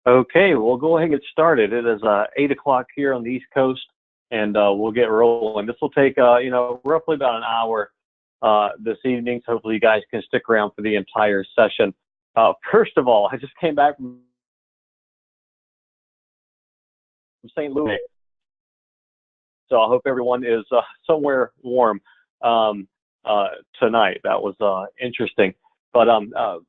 Okay, we'll go ahead and get started. It is 8 o'clock here on the East Coast, and we'll get rolling. This will take, roughly about an hour this evening, so hopefully you guys can stick around for the entire session. First of all, I just came back from St. Louis, so I hope everyone is somewhere warm tonight. That was interesting. But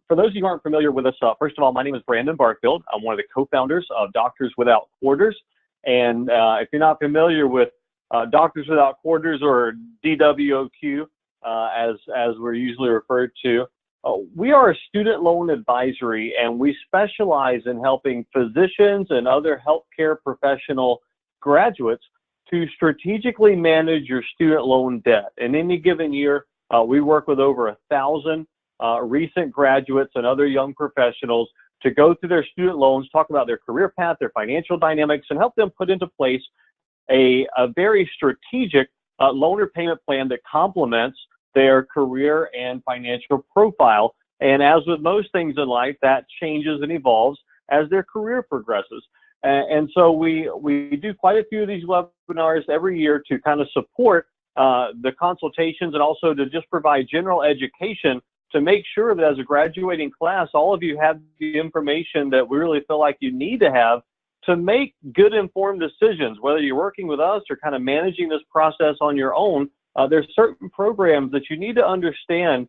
for those of you who aren't familiar with us, first of all, my name is Brandon Barfield. I'm one of the co-founders of Doctors Without Quarters. And if you're not familiar with Doctors Without Quarters, or DWOQ, as we're usually referred to, we are a student loan advisory, and we specialize in helping physicians and other healthcare professional graduates to strategically manage your student loan debt. In any given year, we work with over 1,000 recent graduates and other young professionals to go through their student loans, talk about their career path, their financial dynamics, and help them put into place a very strategic loan repayment plan that complements their career and financial profile. And as with most things in life, that changes and evolves as their career progresses. And so we do quite a few of these webinars every year to kind of support the consultations, and also to just provide general education to make sure that as a graduating class, all of you have the information that we really feel like you need to have to make good informed decisions, whether you're working with us or kind of managing this process on your own. There's certain programs that you need to understand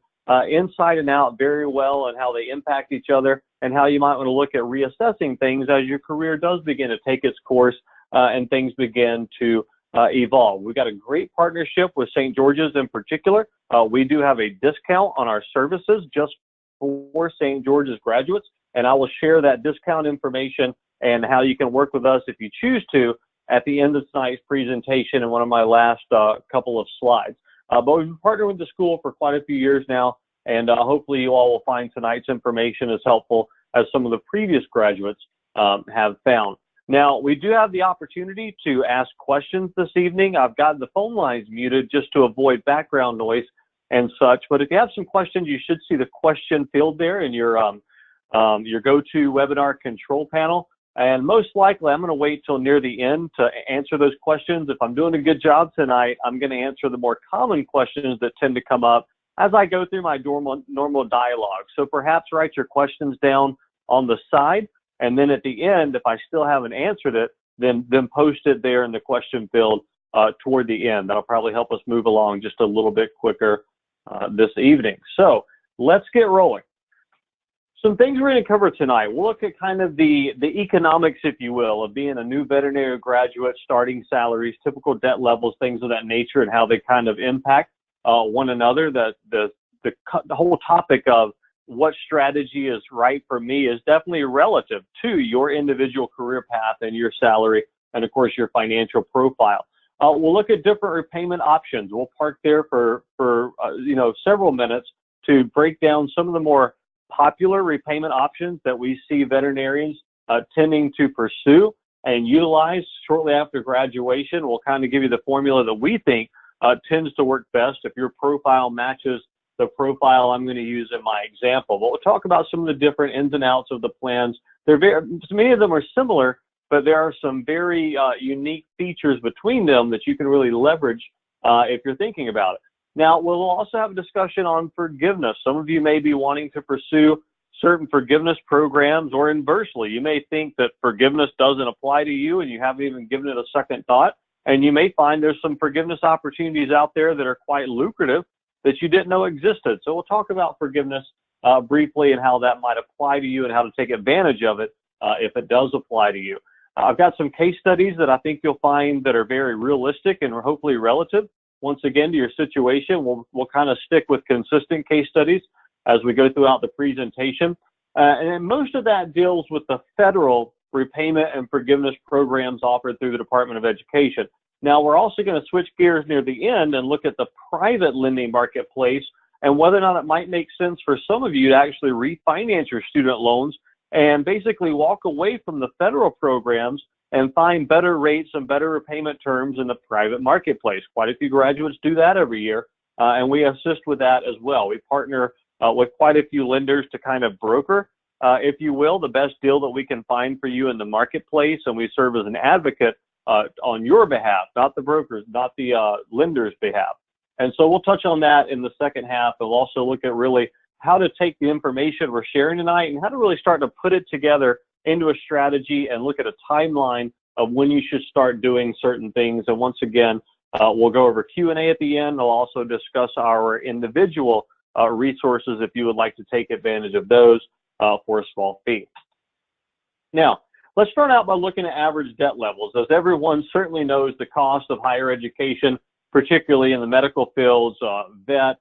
inside and out very well, and how they impact each other, and how you might want to look at reassessing things as your career does begin to take its course and things begin to evolve. We've got a great partnership with St. George's in particular. We do have a discount on our services just for St. George's graduates, and I will share that discount information and how you can work with us if you choose to at the end of tonight's presentation in one of my last couple of slides. But we've been partnering with the school for quite a few years now, and hopefully you all will find tonight's information as helpful as some of the previous graduates have found. Now, we do have the opportunity to ask questions this evening. I've got the phone lines muted just to avoid background noise and such, but if you have some questions, you should see the question field there in your go-to webinar control panel. And most likely, I'm going to wait till near the end to answer those questions. If I'm doing a good job tonight, I'm going to answer the more common questions that tend to come up as I go through my normal dialogue. So perhaps write your questions down on the side, and then at the end, if I still haven't answered it, then post it there in the question field toward the end. That'll probably help us move along just a little bit quicker this evening. So let's get rolling. Some things we're going to cover tonight. We'll look at kind of the economics, if you will, of being a new veterinary graduate, starting salaries, typical debt levels, things of that nature, and how they kind of impact one another. The whole topic of what strategy is right for me is definitely relative to your individual career path and your salary, and of course your financial profile. We'll look at different repayment options. We'll park there for several minutes to break down some of the more popular repayment options that we see veterinarians tending to pursue and utilize shortly after graduation. We'll kind of give you the formula that we think tends to work best if your profile matches the profile I'm going to use in my example. But we'll talk about some of the different ins and outs of the plans. Many of them are similar, but there are some very unique features between them that you can really leverage if you're thinking about it. Now, we'll also have a discussion on forgiveness. Some of you may be wanting to pursue certain forgiveness programs, or inversely, you may think that forgiveness doesn't apply to you and you haven't even given it a second thought. And you may find there's some forgiveness opportunities out there that are quite lucrative that you didn't know existed. So we'll talk about forgiveness briefly and how that might apply to you and how to take advantage of it if it does apply to you. I've got some case studies that I think you'll find that are very realistic and hopefully relative. Once again, to your situation, we'll kind of stick with consistent case studies as we go throughout the presentation. And most of that deals with the federal repayment and forgiveness programs offered through the Department of Education. Now, we're also going to switch gears near the end and look at the private lending marketplace and whether or not it might make sense for some of you to actually refinance your student loans and basically walk away from the federal programs and find better rates and better repayment terms in the private marketplace. Quite a few graduates do that every year, and we assist with that as well. We partner with quite a few lenders to kind of broker if you will, the best deal that we can find for you in the marketplace, and we serve as an advocate on your behalf, not the broker's, not the lender's behalf. And so we'll touch on that in the second half. We'll also look at really how to take the information we're sharing tonight and how to really start to put it together into a strategy and look at a timeline of when you should start doing certain things. And once again, we'll go over Q&A at the end. I'll also discuss our individual resources if you would like to take advantage of those for a small fee. Now, let's start out by looking at average debt levels. As everyone certainly knows, the cost of higher education, particularly in the medical fields, vet,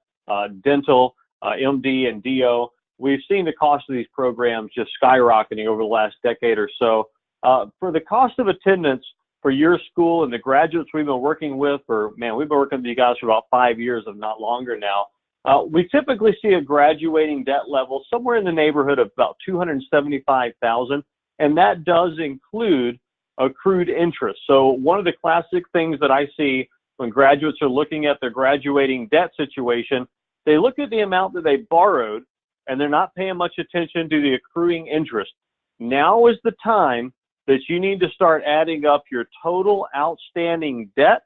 dental, MD, and DO, we've seen the cost of these programs just skyrocketing over the last decade or so. For the cost of attendance for your school and the graduates we've been working with we've been working with you guys for about 5 years, if not longer now. We typically see a graduating debt level somewhere in the neighborhood of about $275,000, and that does include accrued interest. So one of the classic things that I see when graduates are looking at their graduating debt situation, they look at the amount that they borrowed, and they're not paying much attention to the accruing interest. Now is the time that you need to start adding up your total outstanding debt,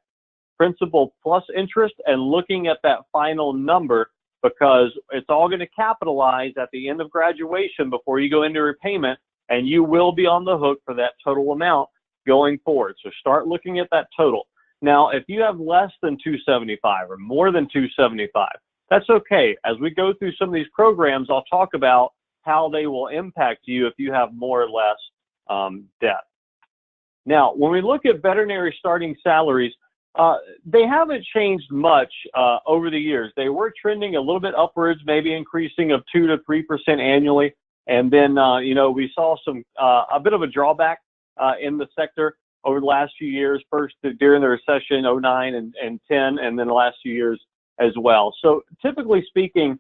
principal plus interest, and looking at that final number, because it's all going to capitalize at the end of graduation before you go into repayment, and you will be on the hook for that total amount going forward. So start looking at that total. Now, if you have less than 275 or more than 275, that's okay. As we go through some of these programs, I'll talk about how they will impact you if you have more or less debt. Now, when we look at veterinary starting salaries, they haven't changed much over the years. They were trending a little bit upwards, maybe increasing of 2 to 3% annually. And then, we saw a bit of a drawback in the sector over the last few years, first during the recession, 09 and 10, and then the last few years as well. So typically speaking,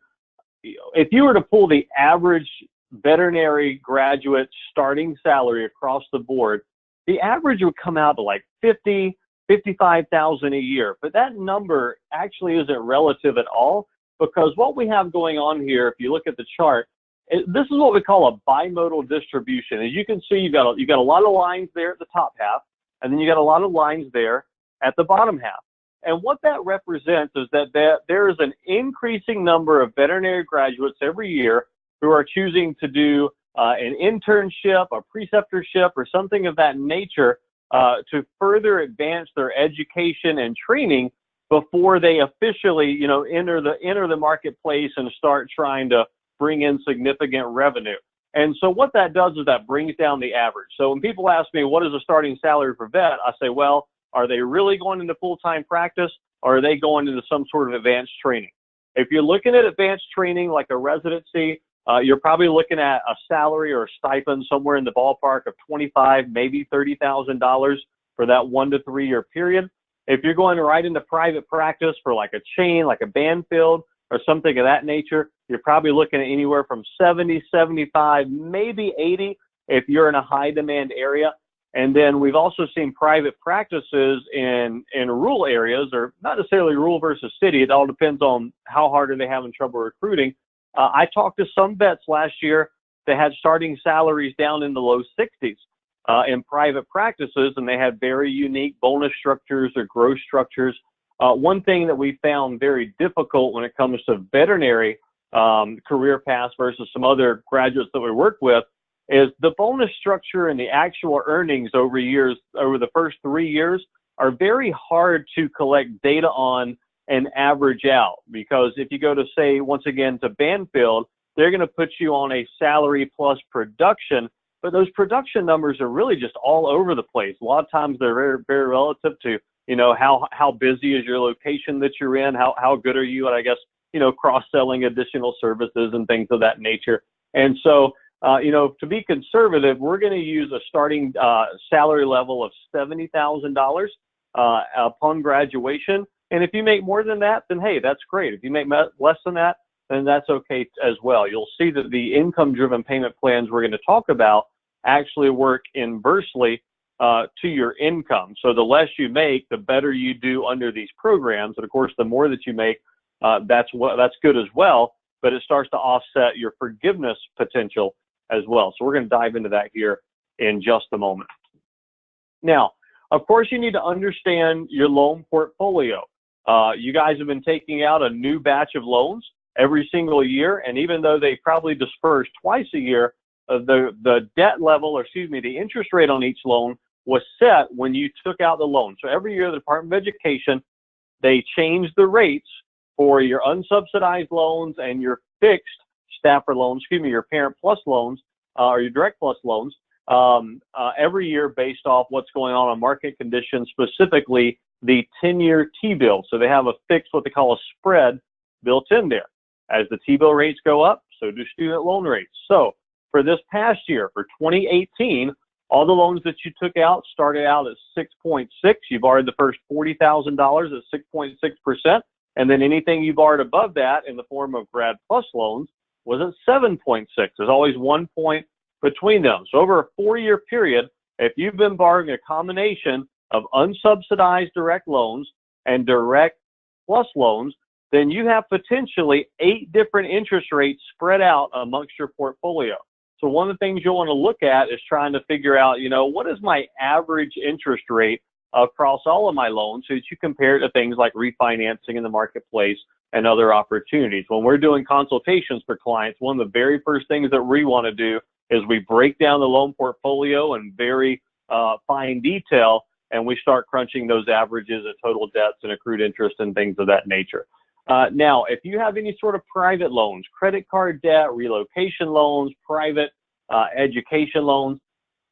if you were to pull the average veterinary graduate starting salary across the board, the average would come out to like $55,000 a year. But that number actually isn't relative at all, because what we have going on here, if you look at the chart, this is what we call a bimodal distribution. As you can see, you've got a lot of lines there at the top half, and then you got a lot of lines there at the bottom half. And what that represents is that there is an increasing number of veterinary graduates every year who are choosing to do an internship, a preceptorship, or something of that nature to further advance their education and training before they officially, enter the marketplace and start trying to bring in significant revenue. And so what that does is that brings down the average. So when people ask me, what is the starting salary for vet? I say, well, are they really going into full-time practice, or are they going into some sort of advanced training? If you're looking at advanced training like a residency, you're probably looking at a salary or a stipend somewhere in the ballpark of $25,000, maybe $30,000 for that 1 to 3 year period. If you're going right into private practice for like a chain, like a Banfield or something of that nature, you're probably looking at anywhere from 70, 75, maybe 80 if you're in a high demand area. And then we've also seen private practices in rural areas, or not necessarily rural versus city. It all depends on how hard are they having trouble recruiting. I talked to some vets last year that had starting salaries down in the low 60s in private practices, and they had very unique bonus structures or growth structures. One thing that we found very difficult when it comes to veterinary career paths versus some other graduates that we work with is the bonus structure and the actual earnings over the first 3 years are very hard to collect data on and average out. Because if you go to, say, once again, to Banfield, they're going to put you on a salary plus production, but those production numbers are really just all over the place. A lot of times they're very, very relative to, how busy is your location that you're in, how good are you at, I guess, cross-selling additional services and things of that nature. And so, to be conservative, we're going to use a starting salary level of $70,000 upon graduation. And if you make more than that, then hey, that's great. If you make less than that, then that's okay as well. You'll see that the income-driven payment plans we're going to talk about actually work inversely to your income. So the less you make, the better you do under these programs. And of course, the more that you make, that's good as well. But it starts to offset your forgiveness potential as well. So we're going to dive into that here in just a moment. Now, of course, you need to understand your loan portfolio. You guys have been taking out a new batch of loans every single year, and even though they probably disperse twice a year, the debt level, or excuse me, the interest rate on each loan was set when you took out the loan. So every year, the Department of Education, they change the rates for your unsubsidized loans and your fixed Stafford loans, excuse me, your Parent Plus loans, or your Direct Plus loans, every year based off what's going on market conditions, specifically the 10-year T-bill. So they have a fixed, what they call a spread, built in there. As the T-bill rates go up, so do student loan rates. So for this past year, for 2018, all the loans that you took out started out at 6.6. You borrowed the first $40,000 at 6.6%, and then anything you borrowed above that in the form of Grad Plus loans was at 7.6. There's always 1 point between them. So over a 4-year period, if you've been borrowing a combination of unsubsidized direct loans and Direct Plus loans, then you have potentially 8 different interest rates spread out amongst your portfolio. So one of the things you'll want to look at is trying to figure out, what is my average interest rate across all of my loans, so that you compare it to things like refinancing in the marketplace and other opportunities. When we're doing consultations for clients, one of the very first things that we want to do is we break down the loan portfolio in very fine detail, and we start crunching those averages of total debts and accrued interest and things of that nature. Now, if you have any sort of private loans, credit card debt, relocation loans, private education loans,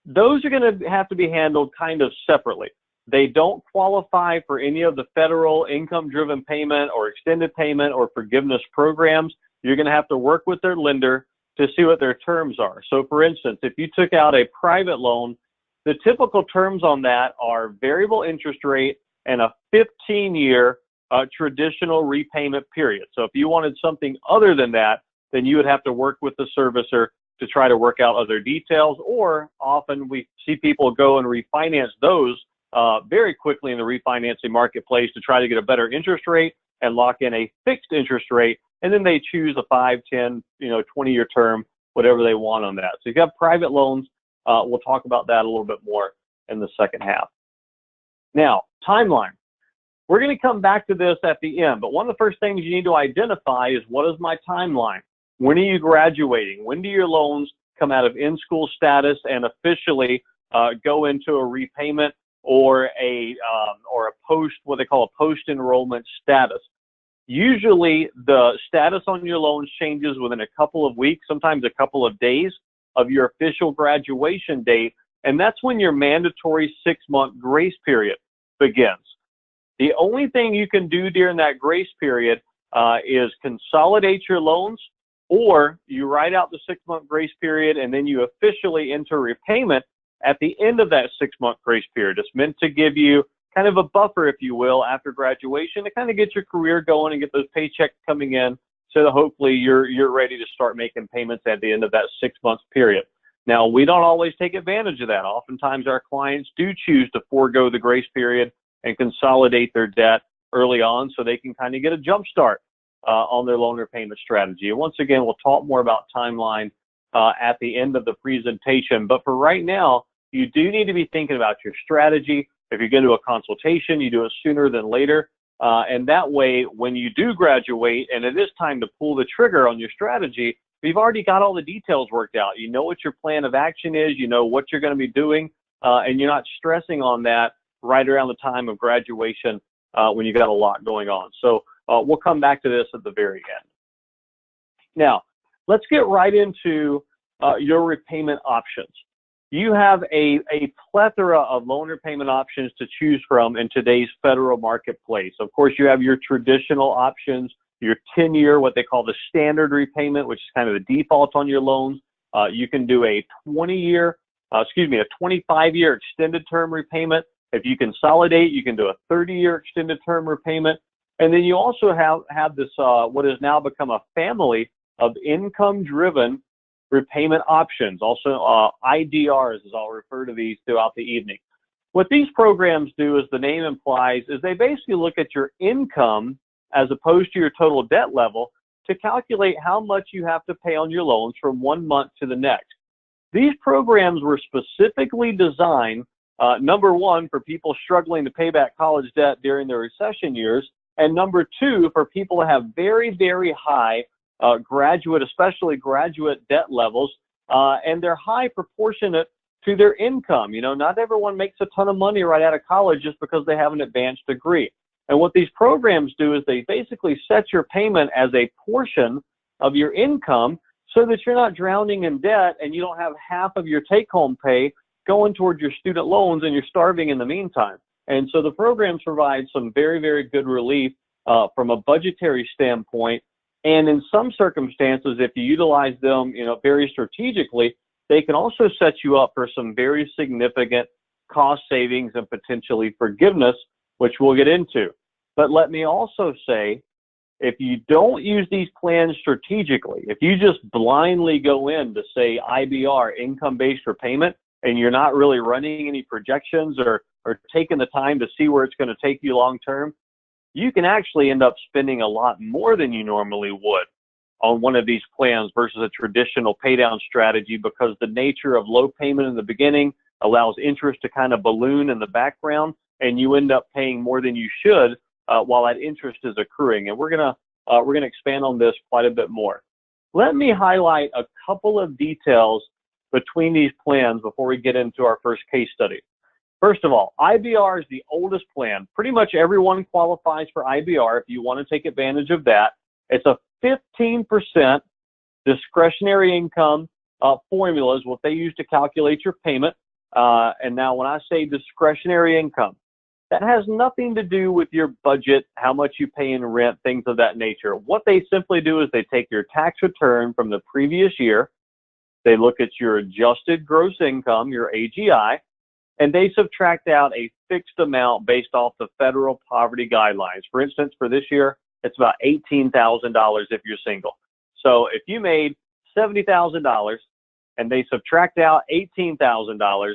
those are going to have to be handled kind of separately. They don't qualify for any of the federal income-driven payment or extended payment or forgiveness programs. You're going to have to work with their lender to see what their terms are. So, for instance, if you took out a private loan, the typical terms on that are variable interest rate and a 15-year traditional repayment period. So if you wanted something other than that, then you would have to work with the servicer to try to work out other details, or often we see people go and refinance those very quickly in the refinancing marketplace to try to get a better interest rate and lock in a fixed interest rate, and then they choose a 5, 10, 20-year term, whatever they want on that. So if you have private loans, we'll talk about that a little bit more in the second half. Now, timeline. We're going to come back to this at the end, but one of the first things you need to identify is, what is my timeline? When are you graduating? When do your loans come out of in-school status and officially go into a repayment or a post, what they call a post-enrollment status? Usually the status on your loans changes within a couple of weeks, sometimes a couple of days of your official graduation date, and that's when your mandatory 6-month grace period begins. The only thing you can do during that grace period is consolidate your loans, or you write out the 6-month grace period and then you officially enter repayment at the end of that 6-month grace period. It's meant to give you kind of a buffer, if you will, after graduation to kind of get your career going and get those paychecks coming in, so that hopefully you're ready to start making payments at the end of that 6-month period. Now, we don't always take advantage of that. Oftentimes our clients do choose to forego the grace period and consolidate their debt early on so they can kind of get a jump start on their loan repayment strategy. And once again, we'll talk more about timeline at the end of the presentation. But for right now, you do need to be thinking about your strategy. If you're going to do a consultation, you do it sooner than later. And that way, when you do graduate and it is time to pull the trigger on your strategy, you've already got all the details worked out. You know what your plan of action is, you know what you're going to be doing, and you're not stressing on that right around the time of graduation when you've got a lot going on. So we'll come back to this at the very end. Now, let's get right into your repayment options. You have a plethora of loan repayment options to choose from in today's federal marketplace. Of course, you have your traditional options, your 10-year, what they call the standard repayment, which is kind of the default on your loans. You can do a 25-year extended term repayment. If you consolidate, you can do a 30-year extended term repayment. And then you also have this, what has now become a family of income-driven repayment options, also IDRs, as I'll refer to these throughout the evening. What these programs do, as the name implies, is they basically look at your income as opposed to your total debt level to calculate how much you have to pay on your loans from one month to the next. These programs were specifically designed, number one, for people struggling to pay back college debt during the recession years, and number two, for people to have very, very high graduate, especially graduate debt levels, and they're high proportionate to their income. You know, not everyone makes a ton of money right out of college just because they have an advanced degree. And what these programs do is they basically set your payment as a portion of your income so that you're not drowning in debt and you don't have half of your take-home pay going towards your student loans and you're starving in the meantime. And so the programs provide some very, very good relief from a budgetary standpoint. And in some circumstances, if you utilize them, you know, very strategically, they can also set you up for some very significant cost savings and potentially forgiveness, which we'll get into. But let me also say, if you don't use these plans strategically, if you just blindly go in to say IBR, income-based repayment, and you're not really running any projections or taking the time to see where it's going to take you long term, you can actually end up spending a lot more than you normally would on one of these plans versus a traditional pay down strategy, because the nature of low payment in the beginning allows interest to kind of balloon in the background, and you end up paying more than you should while that interest is accruing. And we're gonna expand on this quite a bit more. Let me highlight a couple of details between these plans before we get into our first case study. First of all, IBR is the oldest plan. Pretty much everyone qualifies for IBR if you want to take advantage of that. It's a 15% discretionary income formula is what they use to calculate your payment. And now when I say discretionary income, that has nothing to do with your budget, how much you pay in rent, things of that nature. What they simply do is they take your tax return from the previous year, they look at your adjusted gross income, your AGI, and they subtract out a fixed amount based off the federal poverty guidelines. For instance, for this year, it's about $18,000 if you're single. So if you made $70,000 and they subtract out $18,000,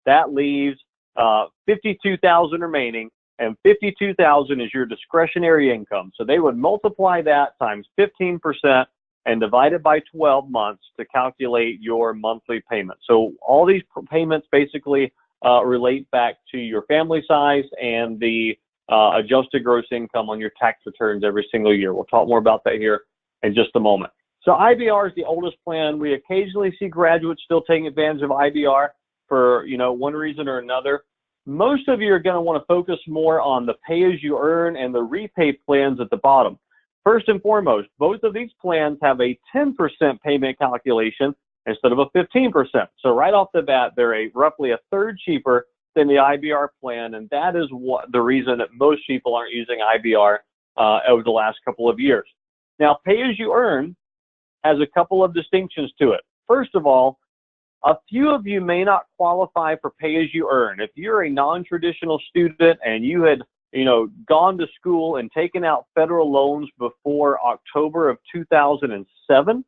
that leaves $52,000 remaining, and $52,000 is your discretionary income. So they would multiply that times 15% and divide it by 12 months to calculate your monthly payment. So all these payments basically relate back to your family size and the adjusted gross income on your tax returns every single year. We'll talk more about that here in just a moment. So IBR is the oldest plan. We occasionally see graduates still taking advantage of IBR for, you know, one reason or another. Most of you are going to want to focus more on the pay-as-you-earn and the repay plans at the bottom. First and foremost, both of these plans have a 10% payment calculation instead of a 15%. So right off the bat, they're roughly a third cheaper than the IBR plan, and that is the reason that most people aren't using IBR over the last couple of years. Now, pay-as-you-earn has a couple of distinctions to it. First of all, a few of you may not qualify for pay-as-you-earn. If you're a non-traditional student and you had, you know, gone to school and taken out federal loans before October of 2007,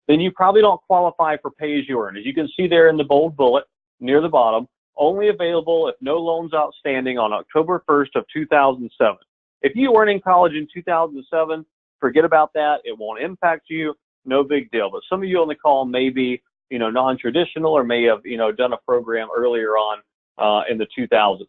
then you probably don't qualify for pay-as-you-earn. As you can see there in the bold bullet near the bottom, only available if no loans outstanding on October 1st of 2007. If you weren't in college in 2007, forget about that. It won't impact you. No big deal. But some of you on the call may be, you know, non-traditional or may have, you know, done a program earlier on in the 2000s.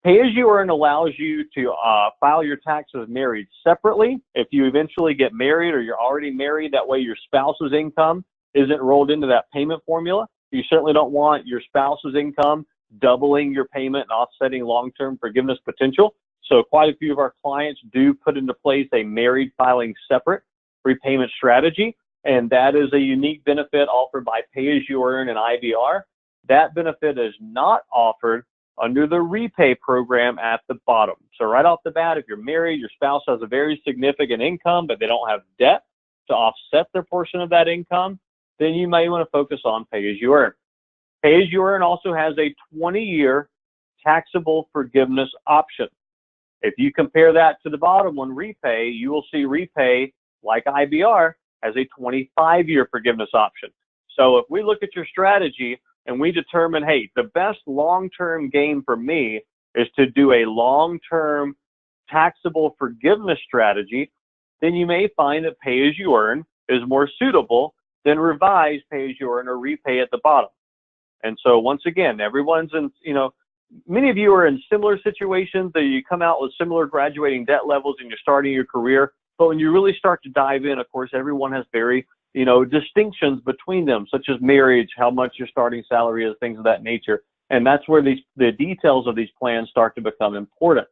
Pay-as-you-earn allows you to file your taxes married separately. If you eventually get married or you're already married, that way your spouse's income isn't rolled into that payment formula. You certainly don't want your spouse's income doubling your payment and offsetting long-term forgiveness potential. So quite a few of our clients do put into place a married filing separate repayment strategy, and that is a unique benefit offered by pay-as-you-earn and IBR. That benefit is not offered under the repay program at the bottom. So right off the bat, if you're married, your spouse has a very significant income, but they don't have debt to offset their portion of that income, then you may want to focus on pay-as-you-earn. Pay-as-you-earn also has a 20-year taxable forgiveness option. If you compare that to the bottom one, repay, you will see repay, like IBR, has a 25-year forgiveness option. So if we look at your strategy and we determine, hey, the best long-term game for me is to do a long-term taxable forgiveness strategy, then you may find that pay-as-you-earn is more suitable then revise pay as you earn or repay at the bottom. And so once again, everyone's in, many of you are in similar situations that you come out with similar graduating debt levels and you're starting your career. But when you really start to dive in, of course, everyone has very, distinctions between them, such as marriage, how much your starting salary is, things of that nature. And that's where the details of these plans start to become important.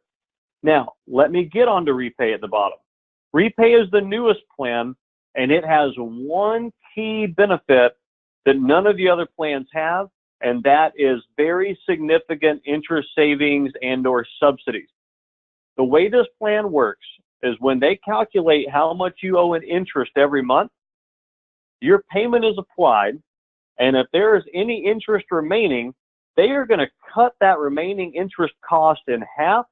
Now, let me get on to repay at the bottom. Repay is the newest plan, and it has one key benefit that none of the other plans have, and that is very significant interest savings and or subsidies. The way this plan works is when they calculate how much you owe in interest every month, your payment is applied, and if there is any interest remaining, they are going to cut that remaining interest cost in half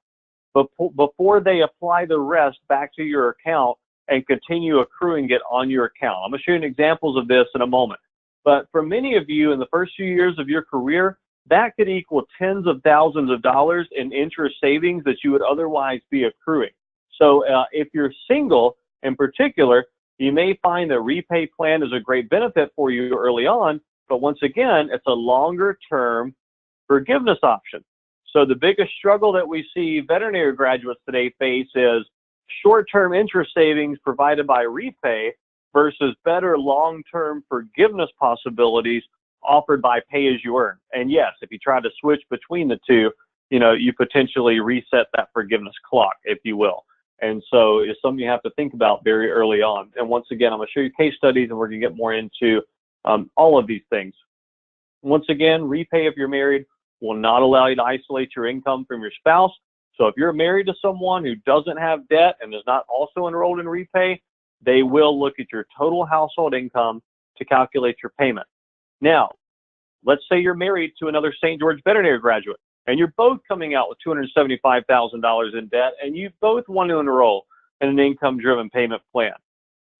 before they apply the rest back to your account and continue accruing it on your account. I'm going to show you examples of this in a moment. But for many of you in the first few years of your career, that could equal tens of thousands of dollars in interest savings that you would otherwise be accruing. So if you're single in particular, you may find the repay plan is a great benefit for you early on, but once again, it's a longer term forgiveness option. So the biggest struggle that we see veterinary graduates today face is short-term interest savings provided by repay versus better long-term forgiveness possibilities offered by pay as you earn. And yes, if you try to switch between the two, you potentially reset that forgiveness clock, if you will. And so it's something you have to think about very early on. And once again, I'm going to show you case studies and we're going to get more into all of these things. Once again, repay if you're married will not allow you to isolate your income from your spouse. So if you're married to someone who doesn't have debt and is not also enrolled in repay, they will look at your total household income to calculate your payment. Now, let's say you're married to another St. George Veterinary graduate, and you're both coming out with $275,000 in debt, and you both want to enroll in an income-driven payment plan.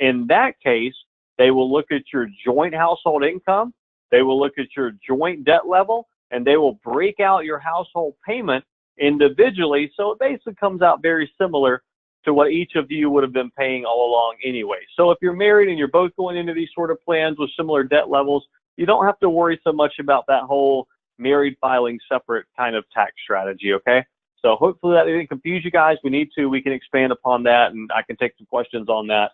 In that case, they will look at your joint household income, they will look at your joint debt level, and they will break out your household payment individually, so it basically comes out very similar to what each of you would have been paying all along anyway. So if you're married and you're both going into these sort of plans with similar debt levels, you don't have to worry so much about that whole married filing separate kind of tax strategy, okay? So hopefully that didn't confuse you guys. We can expand upon that, and I can take some questions on that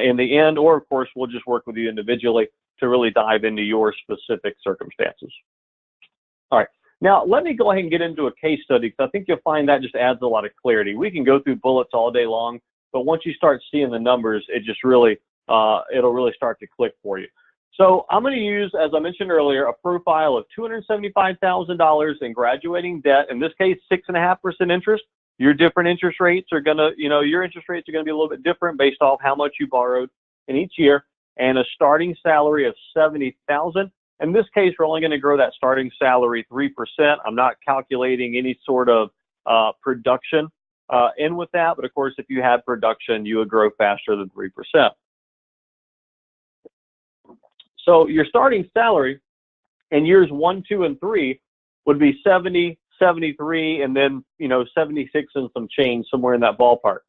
in the end, or of course, we'll just work with you individually to really dive into your specific circumstances. All right. Now, let me go ahead and get into a case study because I think you'll find that just adds a lot of clarity. We can go through bullets all day long, but once you start seeing the numbers, it just really, it'll really start to click for you. So I'm going to use, as I mentioned earlier, a profile of $275,000 in graduating debt. In this case, 6.5% interest. Your different interest rates are going to, your interest rates are going to be a little bit different based off how much you borrowed in each year, and a starting salary of $70,000. In this case, we're only going to grow that starting salary 3%. I'm not calculating any sort of production in with that, but of course, if you had production, you would grow faster than 3%. So your starting salary in years 1, 2, and 3 would be 70, 73, and then 76 and some change, somewhere in that ballpark.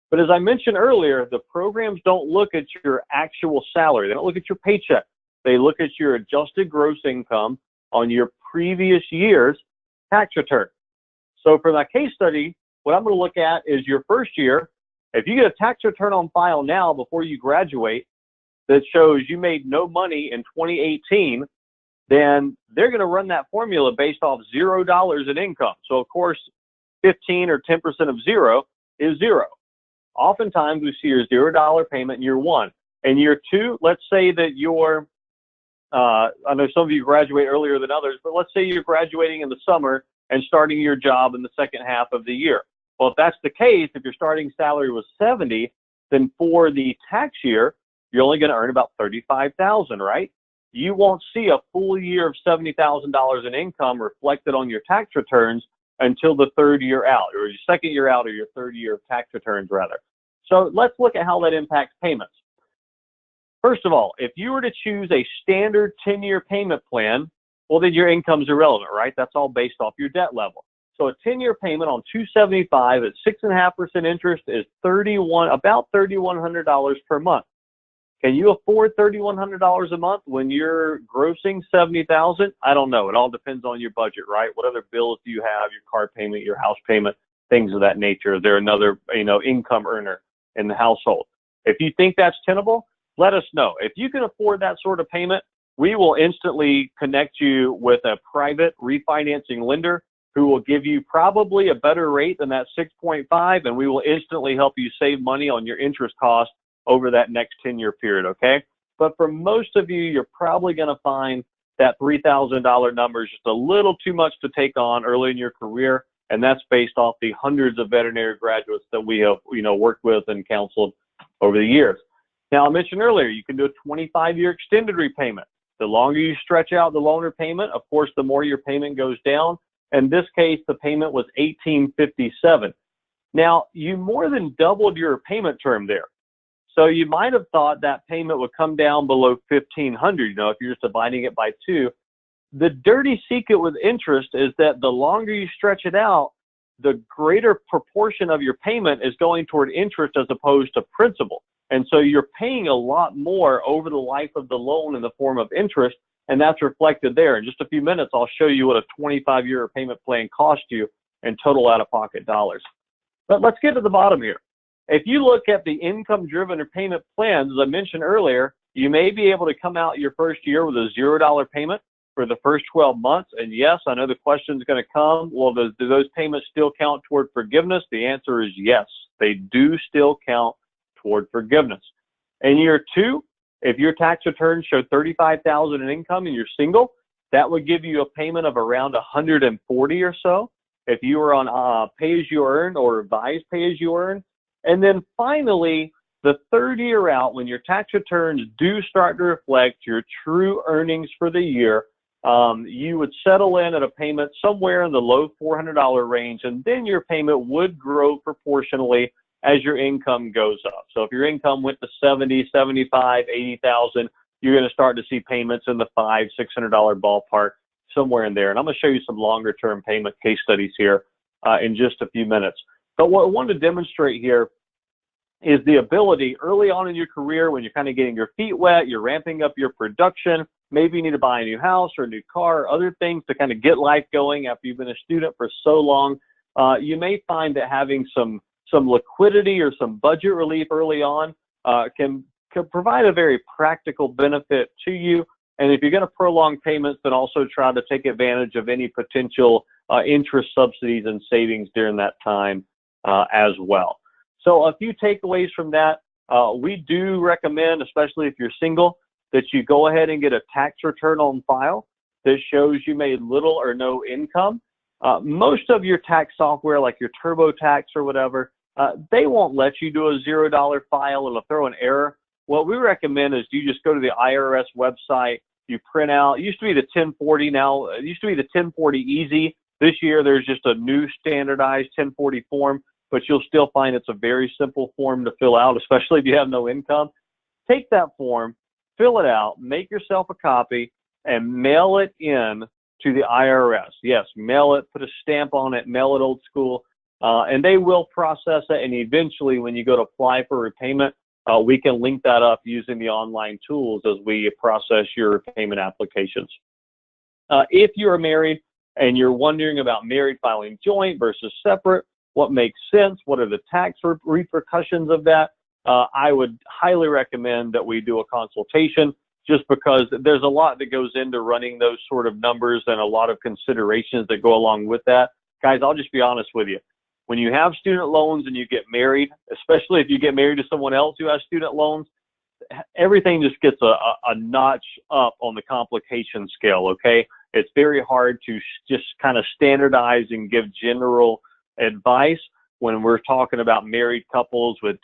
But as I mentioned earlier, the programs don't look at your actual salary. They don't look at your paycheck. They look at your adjusted gross income on your previous year's tax return. So for that case study, what I'm going to look at is your first year. If you get a tax return on file now before you graduate that shows you made no money in 2018, then they're going to run that formula based off $0 in income. So of course, 15 or 10% of zero is zero. Oftentimes we see your $0 payment in year 1. In year 2, let's say that you're I know some of you graduate earlier than others, but let's say you're graduating in the summer and starting your job in the second half of the year. Well, if that's the case, if your starting salary was 70, then for the tax year, you're only going to earn about $35,000, right? You won't see a full year of $70,000 in income reflected on your tax returns until the third year out, or your second year out, or your third year of tax returns, rather. So let's look at how that impacts payments. First of all, if you were to choose a standard 10-year payment plan, well, then your income's irrelevant, right? That's all based off your debt level. So a 10-year payment on $275 at 6.5% interest is about $3,100 per month. Can you afford $3,100 a month when you're grossing $70,000? I don't know. It all depends on your budget, right? What other bills do you have? Your car payment, your house payment, things of that nature. Is there another, income earner in the household? If you think that's tenable, let us know. If you can afford that sort of payment, we will instantly connect you with a private refinancing lender who will give you probably a better rate than that 6.5, and we will instantly help you save money on your interest costs over that next 10-year period, okay? But for most of you, you're probably going to find that $3,000 number is just a little too much to take on early in your career, and that's based off the hundreds of veterinary graduates that we have, worked with and counseled over the years. Now, I mentioned earlier, you can do a 25-year extended repayment. The longer you stretch out the loaner payment, of course, the more your payment goes down. In this case, the payment was $1,857. Now, you more than doubled your payment term there. So you might have thought that payment would come down below $1,500, if you're just dividing it by 2. The dirty secret with interest is that the longer you stretch it out, the greater proportion of your payment is going toward interest as opposed to principal. And so you're paying a lot more over the life of the loan in the form of interest, and that's reflected there. In just a few minutes, I'll show you what a 25-year payment plan costs you in total out-of-pocket dollars. But let's get to the bottom here. If you look at the income-driven repayment plans, as I mentioned earlier, you may be able to come out your first year with a $0 payment for the first 12 months. And yes, I know the question is going to come, well, do those payments still count toward forgiveness? The answer is yes, they do still count toward forgiveness. In year 2, if your tax returns show $35,000 in income and you're single, that would give you a payment of around $140 or so. If you were on pay-as-you-earn or revised pay-as-you-earn. And then finally, the third year out, when your tax returns do start to reflect your true earnings for the year, you would settle in at a payment somewhere in the low $400 range, and then your payment would grow proportionally as your income goes up. So if your income went to 70, 75, 80,000, you're going to start to see payments in the $500, $600 ballpark, somewhere in there. And I'm going to show you some longer term payment case studies here in just a few minutes. But what I wanted to demonstrate here is the ability early on in your career when you're kind of getting your feet wet, you're ramping up your production, maybe you need to buy a new house or a new car, or other things to kind of get life going after you've been a student for so long. You may find that having some liquidity or some budget relief early on can provide a very practical benefit to you. And if you're going to prolong payments, then also try to take advantage of any potential interest subsidies and savings during that time as well. So a few takeaways from that. We do recommend, especially if you're single, that you go ahead and get a tax return on file that shows you made little or no income. Most of your tax software, like your TurboTax or whatever, they won't let you do a $0 file. It'll throw an error. What we recommend is you just go to the IRS website, you print out, it used to be the 1040 now, it used to be the 1040 easy. This year there's just a new standardized 1040 form, but you'll still find it's a very simple form to fill out, especially if you have no income. Take that form, fill it out, make yourself a copy, and mail it in to the IRS. Yes, mail it, put a stamp on it, mail it old school, and they will process it. And eventually, when you go to apply for repayment, we can link that up using the online tools as we process your repayment applications. If you are married and you're wondering about married filing joint versus separate, what makes sense, what are the tax repercussions of that, I would highly recommend that we do a consultation, just because there's a lot that goes into running those sort of numbers and a lot of considerations that go along with that. Guys, I'll just be honest with you. When you have student loans and you get married, especially if you get married to someone else who has student loans, everything just gets a notch up on the complication scale, okay? It's very hard to just kind of standardize and give general advice when we're talking about married couples with,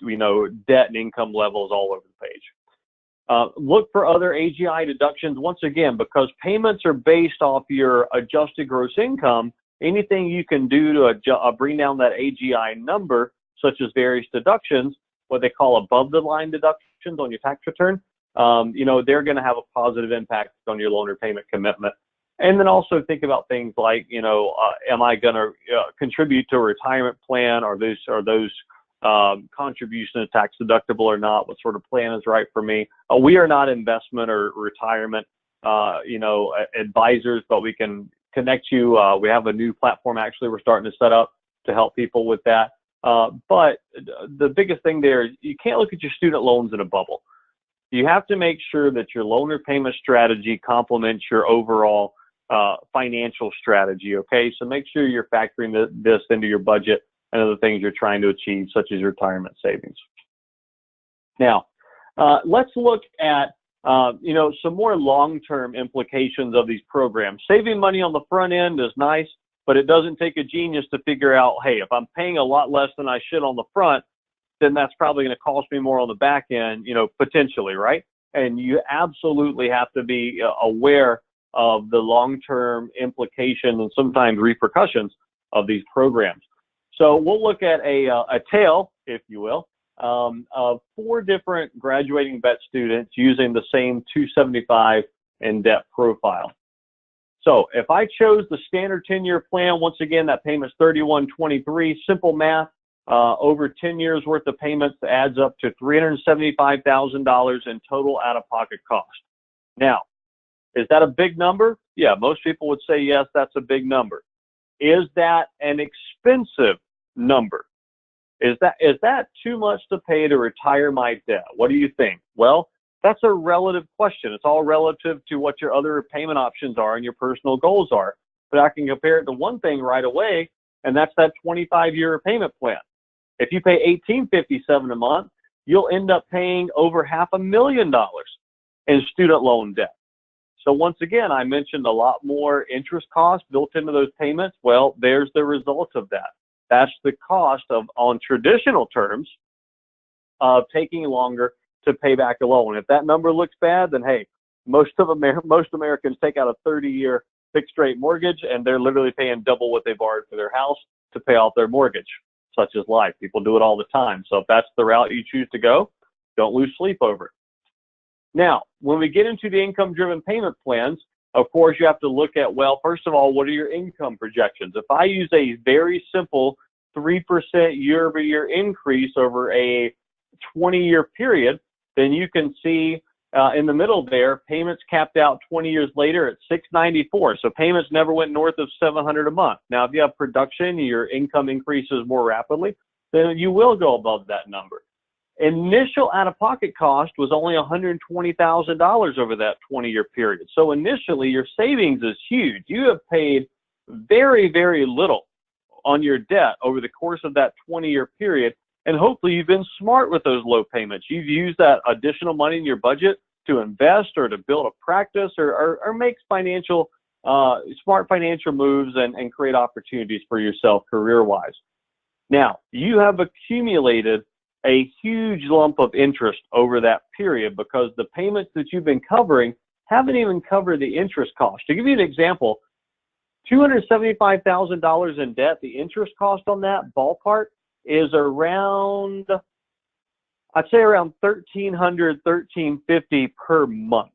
debt and income levels all over the page. Look for other AGI deductions. Once again, because payments are based off your adjusted gross income, anything you can do to bring down that AGI number, such as various deductions, what they call above the line deductions on your tax return, they're going to have a positive impact on your loan repayment commitment. And then also think about things like, am I going to contribute to a retirement plan? Are those contribution is tax deductible or not, what sort of plan is right for me. We are not investment or retirement, advisors, but we can connect you. We have a new platform actually we're starting to set up to help people with that. But the biggest thing there is you can't look at your student loans in a bubble. You have to make sure that your loan repayment strategy complements your overall financial strategy, okay? So make sure you're factoring this into your budget and other things you're trying to achieve, such as retirement savings. Now, let's look at some more long-term implications of these programs. Saving money on the front end is nice, but it doesn't take a genius to figure out, hey, if I'm paying a lot less than I should on the front, then that's probably going to cost me more on the back end, potentially, right? And you absolutely have to be aware of the long-term implications and sometimes repercussions of these programs. So we'll look at a tale, if you will, of 4 different graduating vet students using the same 275 in debt profile. So if I chose the standard 10-year plan, once again, that payment's $31.23. Simple math, over 10 years worth of payments adds up to $375,000 in total out-of-pocket cost. Now, is that a big number? Yeah, most people would say yes, that's a big number. Is that an expensive number? Is that too much to pay to retire my debt? What do you think? Well, that's a relative question. It's all relative to what your other payment options are and your personal goals are. But I can compare it to one thing right away, and that's that 25-year payment plan. If you pay $1,857 a month, you'll end up paying over $500,000 in student loan debt. So once again, I mentioned a lot more interest costs built into those payments. Well, there's the result of that. That's the cost of, on traditional terms, of taking longer to pay back a loan. If that number looks bad, then hey, most Americans take out a 30-year fixed rate mortgage, and they're literally paying double what they borrowed for their house to pay off their mortgage, such as life. People do it all the time. So if that's the route you choose to go, don't lose sleep over it. Now, when we get into the income-driven payment plans, of course, you have to look at, well, first of all, what are your income projections? If I use a very simple 3% year-over-year increase over a 20-year period, then you can see in the middle there, payments capped out 20 years later at $694. So payments never went north of $700 a month. Now, if you have production, your income increases more rapidly, then you will go above that number. Initial out-of-pocket cost was only $120,000 over that 20-year period. So initially, your savings is huge. You have paid very, very little on your debt over the course of that 20-year period, and hopefully you've been smart with those low payments. You've used that additional money in your budget to invest or to build a practice or make smart financial moves and create opportunities for yourself career-wise. Now, you have accumulated a huge lump of interest over that period because the payments that you've been covering haven't even covered the interest cost. To give you an example, $275,000 in debt, the interest cost on that ballpark is around, I'd say around $1,300, $1,350 per month.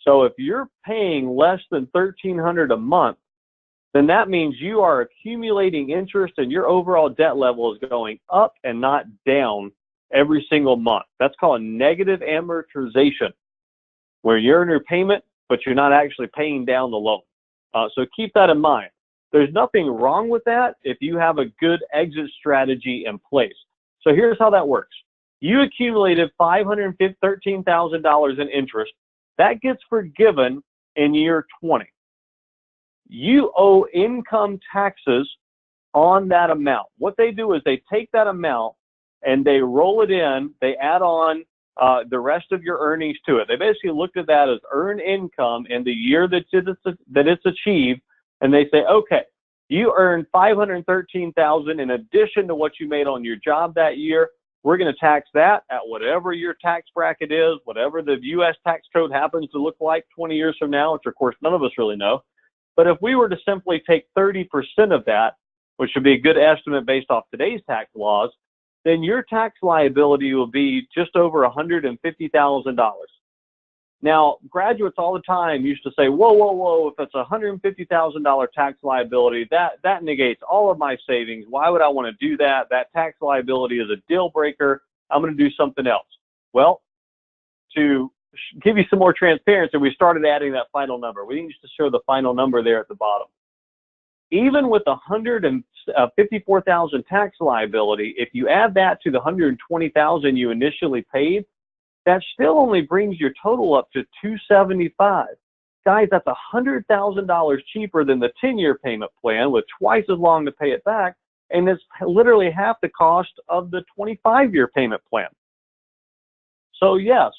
So if you're paying less than $1,300 a month, then that means you are accumulating interest and your overall debt level is going up and not down every single month. That's called negative amortization, where you're in your payment, but you're not actually paying down the loan. So keep that in mind. There's nothing wrong with that if you have a good exit strategy in place. So here's how that works. You accumulated $513,000 in interest. That gets forgiven in year 20. You owe income taxes on that amount. What they do is they take that amount and they roll it in, they add on the rest of your earnings to it. They basically looked at that as earned income in the year that it's achieved, and they say, okay, you earned $513,000 in addition to what you made on your job that year. We're going to tax that at whatever your tax bracket is, whatever the U.S. tax code happens to look like 20 years from now, which of course none of us really know. But if we were to simply take 30% of that, which would be a good estimate based off today's tax laws, then your tax liability will be just over $150,000. Now, graduates all the time used to say, whoa, whoa, whoa, if it's a $150,000 tax liability, that negates all of my savings. Why would I want to do that? That tax liability is a deal breaker. I'm going to do something else. Well, to give you some more transparency, we started adding that final number. We didn't just show the final number there at the bottom. Even with the $154,000 tax liability, if you add that to the $120,000 you initially paid, that still only brings your total up to $275,000. Guys, that's $100,000 cheaper than the 10-year payment plan with twice as long to pay it back, and it's literally half the cost of the 25-year payment plan. So yes,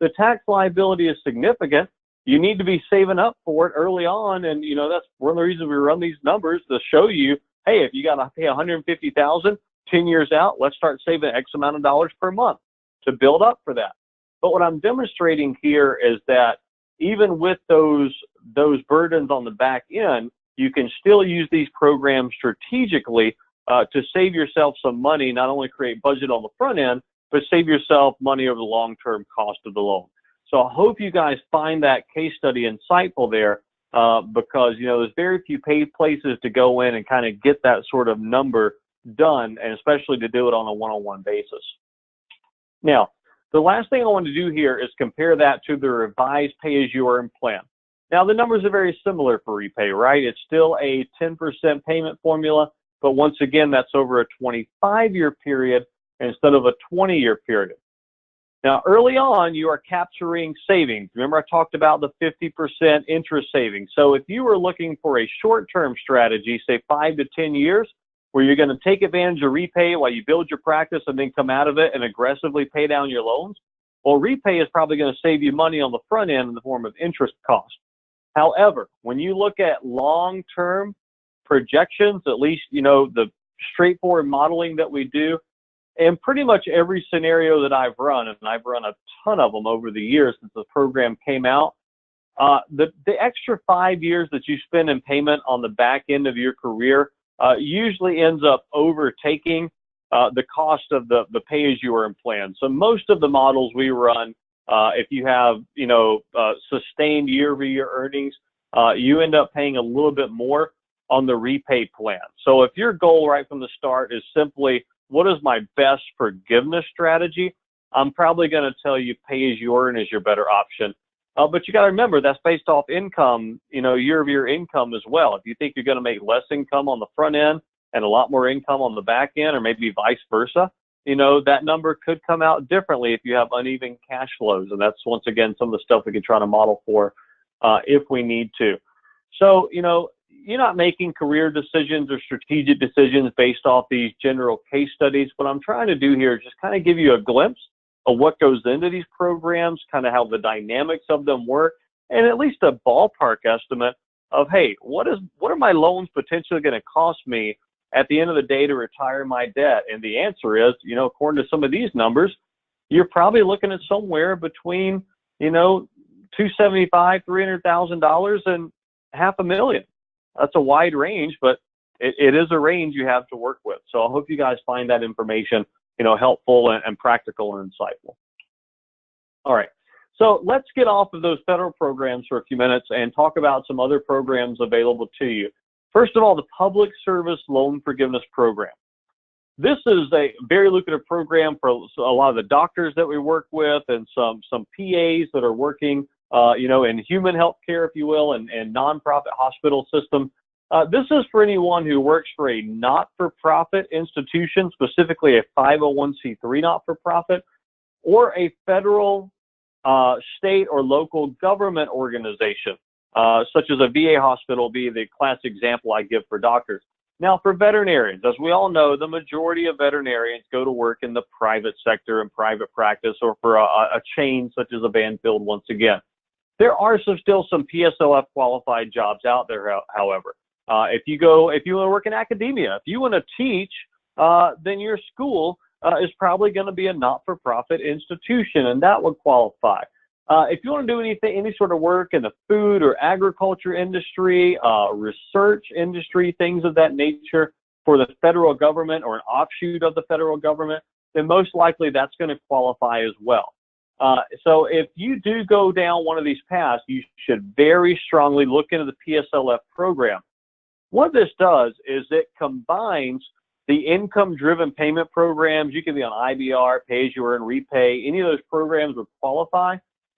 the tax liability is significant. You need to be saving up for it early on, and that's one of the reasons we run these numbers to show you, hey, if you got to pay $150,000 10 years out, let's start saving X amount of dollars per month to build up for that. But what I'm demonstrating here is that even with those burdens on the back end, you can still use these programs strategically to save yourself some money, not only create budget on the front end, but save yourself money over the long-term cost of the loan. So I hope you guys find that case study insightful there because, there's very few paid places to go in and kind of get that sort of number done, and especially to do it on a one-on-one basis. Now, the last thing I want to do here is compare that to the revised pay-as-you-earn plan. Now, the numbers are very similar for REPAY, right? It's still a 10% payment formula, but once again, that's over a 25-year period instead of a 20-year period. Now, early on, you are capturing savings. Remember, I talked about the 50% interest savings. So if you were looking for a short-term strategy, say 5 to 10 years, where you're going to take advantage of REPAY while you build your practice and then come out of it and aggressively pay down your loans, well, REPAY is probably going to save you money on the front end in the form of interest cost. However, when you look at long-term projections, at least, the straightforward modeling that we do, and pretty much every scenario that I've run, and I've run a ton of them over the years since the program came out, the extra 5 years that you spend in payment on the back end of your career usually ends up overtaking the cost of the pay-as-you-earn plan. So most of the models we run, if you have sustained year-over-year earnings, you end up paying a little bit more on the REPAY plan. So if your goal right from the start is simply, what is my best forgiveness strategy? I'm probably going to tell you pay-as-you-earn is your better option. But you got to remember, that's based off income, year-over-year income as well. If you think you're going to make less income on the front end and a lot more income on the back end, or maybe vice versa, that number could come out differently if you have uneven cash flows. And that's, once again, some of the stuff we can try to model for if we need to. So, you're not making career decisions or strategic decisions based off these general case studies. What I'm trying to do here is just kind of give you a glimpse of what goes into these programs, kind of how the dynamics of them work, and at least a ballpark estimate of, hey, what are my loans potentially going to cost me at the end of the day to retire my debt? And the answer is, according to some of these numbers, you're probably looking at somewhere between, $275,000, $300,000 and $500,000. That's a wide range, but it is a range you have to work with. So I hope you guys find that information, helpful and practical and insightful. All right. So let's get off of those federal programs for a few minutes and talk about some other programs available to you. First of all, the Public Service Loan Forgiveness Program. This is a very lucrative program for a lot of the doctors that we work with and some PAs that are working in human health care, if you will, and nonprofit hospital system. This is for anyone who works for a not-for-profit institution, specifically a 501c3 not-for-profit, or a federal, state, or local government organization, such as a VA hospital be the classic example I give for doctors. Now, for veterinarians, as we all know, the majority of veterinarians go to work in the private sector and private practice, or for a chain such as a Banfield once again. There are still some PSLF qualified jobs out there, however. If you want to work in academia, if you want to teach, then your school is probably going to be a not-for-profit institution, and that would qualify. If you want to do any sort of work in the food or agriculture industry, research industry, things of that nature for the federal government or an offshoot of the federal government, then most likely that's going to qualify as well. So if you do go down one of these paths, you should very strongly look into the PSLF program. What this does is it combines the income-driven payment programs. You can be on IBR, pay-as-you-earn, repay. Any of those programs would qualify,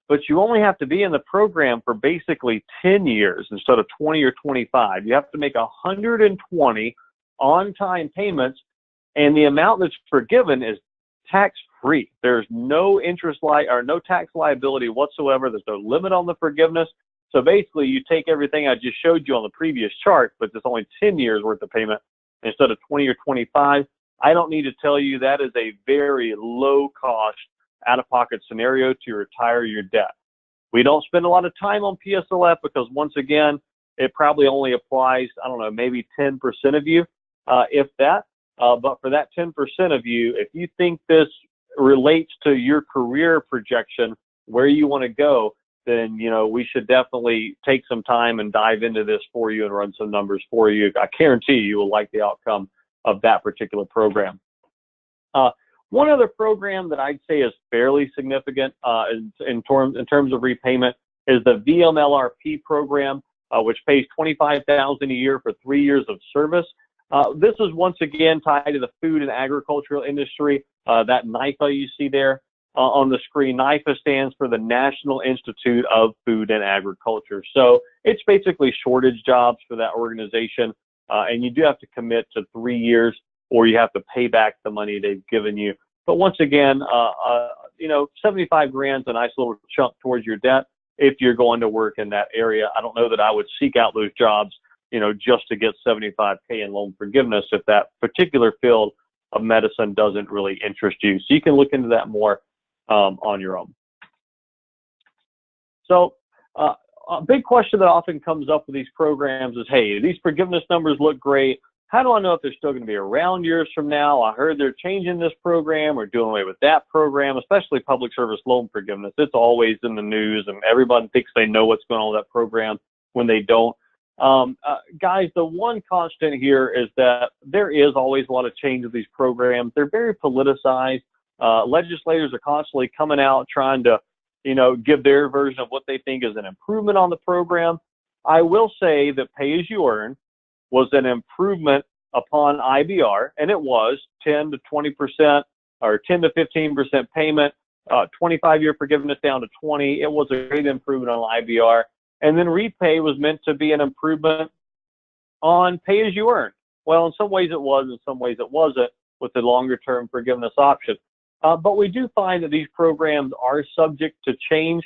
but you only have to be in the program for basically 10 years instead of 20 or 25. You have to make 120 on-time payments, and the amount that's forgiven is tax-free. There's no interest or no tax liability whatsoever. There's no limit on the forgiveness. So basically, you take everything I just showed you on the previous chart, but it's only 10 years worth of payment instead of 20 or 25. I don't need to tell you that is a very low-cost, out-of-pocket scenario to retire your debt. We don't spend a lot of time on PSLF because, once again, it probably only applies, I don't know, maybe 10% of you, if that. But for that 10% of you, if you think this relates to your career projection, where you want to go, then, you know, we should definitely take some time and dive into this for you and run some numbers for you. I guarantee you will like the outcome of that particular program. One other program that I'd say is fairly significant in terms of repayment is the VMLRP program, which pays $25,000 a year for 3 years of service. This is once again tied to the food and agricultural industry. That NIFA you see there on the screen, NIFA stands for the National Institute of Food and Agriculture. So it's basically shortage jobs for that organization, and you do have to commit to 3 years, or you have to pay back the money they've given you. But once again, you know, 75 grand's a nice little chunk towards your debt if you're going to work in that area. I don't know that I would seek out those jobs, you know, just to get $75K in loan forgiveness if that particular field of medicine doesn't really interest you. So you can look into that more on your own. So a big question that often comes up with these programs is, hey, these forgiveness numbers look great. How do I know if they're still going to be around years from now? I heard they're changing this program or doing away with that program, especially public service loan forgiveness. It's always in the news, and everyone thinks they know what's going on with that program when they don't. Guys, the one constant here is that there is always a lot of change with these programs. They're very politicized. Legislators are constantly coming out trying to, you know, give their version of what they think is an improvement on the program. I will say that pay-as-you-earn was an improvement upon IBR, and it was 10 to 20% or 10 to 15% payment, 25-year forgiveness down to 20. It was a great improvement on IBR. And then repay was meant to be an improvement on pay-as-you-earn. Well, in some ways it was, in some ways it wasn't with the longer-term forgiveness option. But we do find that these programs are subject to change.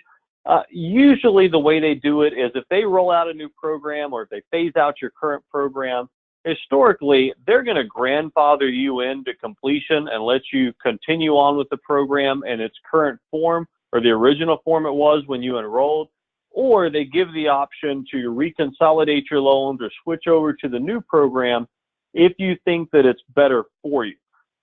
Usually the way they do it is if they roll out a new program or if they phase out your current program, historically, they're going to grandfather you into completion and let you continue on with the program in its current form or the original form it was when you enrolled. Or they give the option to reconsolidate your loans or switch over to the new program if you think that it's better for you.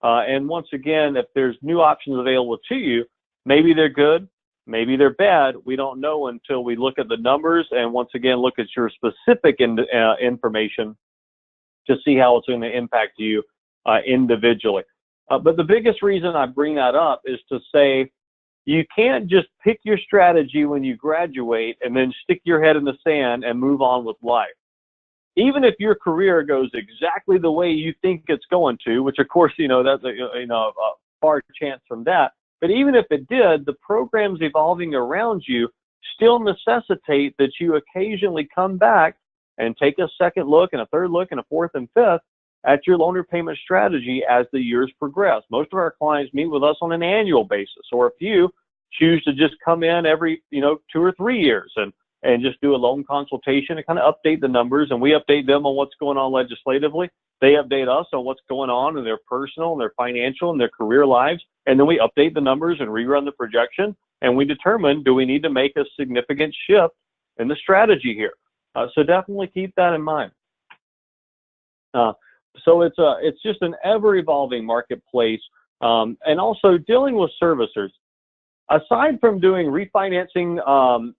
And once again, if there's new options available to you, maybe they're good, maybe they're bad. We don't know until we look at the numbers and once again look at your specific information to see how it's going to impact you individually. But the biggest reason I bring that up is to say, you can't just pick your strategy when you graduate and then stick your head in the sand and move on with life. Even if your career goes exactly the way you think it's going to, which of course, you know, that's a far chance from that. But even if it did, the programs evolving around you still necessitate that you occasionally come back and take a second look and a third look and a fourth and fifth at your loan repayment strategy as the years progress. Most of our clients meet with us on an annual basis, or a few choose to just come in every, 2 or 3 years and just do a loan consultation and kind of update the numbers, and we update them on what's going on legislatively. They update us on what's going on in their personal and their financial and their career lives, and then we update the numbers and rerun the projection, and we determine, do we need to make a significant shift in the strategy here? So definitely keep that in mind. So it's just an ever-evolving marketplace, and also dealing with servicers. Aside from doing refinancing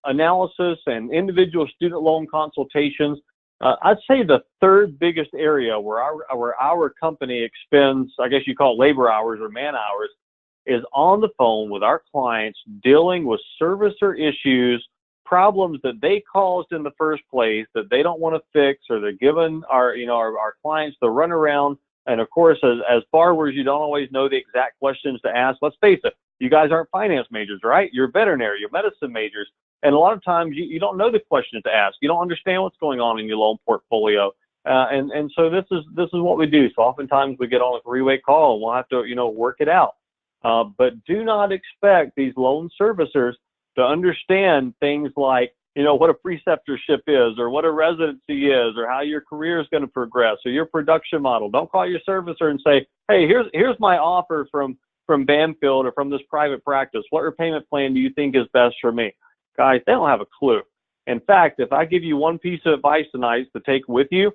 analysis and individual student loan consultations, I'd say the third biggest area where our company expends, I guess you call it labor hours or man hours, is on the phone with our clients dealing with servicer issues, problems that they caused in the first place that they don't want to fix, or they're giving our clients the runaround. And of course, as borrowers, you don't always know the exact questions to ask. Let's face it, you guys aren't finance majors, right? You're veterinary, you're medicine majors. And a lot of times you don't know the questions to ask. You don't understand what's going on in your loan portfolio. And so this is what we do. So oftentimes we get on a three-way call and we'll have to, work it out. But do not expect these loan servicers to understand things like, what a preceptorship is, or what a residency is, or how your career is going to progress, or your production model. Don't call your servicer and say, hey, here's my offer from Banfield or from this private practice. What repayment plan do you think is best for me? Guys, they don't have a clue. In fact, if I give you one piece of advice tonight to take with you,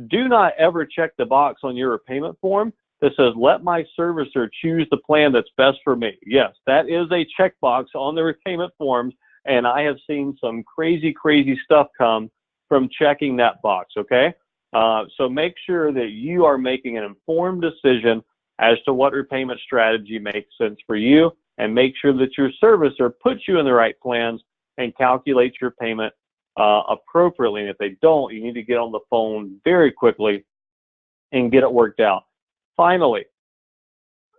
do not ever check the box on your repayment form that says, let my servicer choose the plan that's best for me. Yes, that is a checkbox on the repayment forms, and I have seen some crazy, crazy stuff come from checking that box, okay? So make sure that you are making an informed decision as to what repayment strategy makes sense for you, and make sure that your servicer puts you in the right plans and calculates your payment appropriately. And if they don't, you need to get on the phone very quickly and get it worked out. Finally,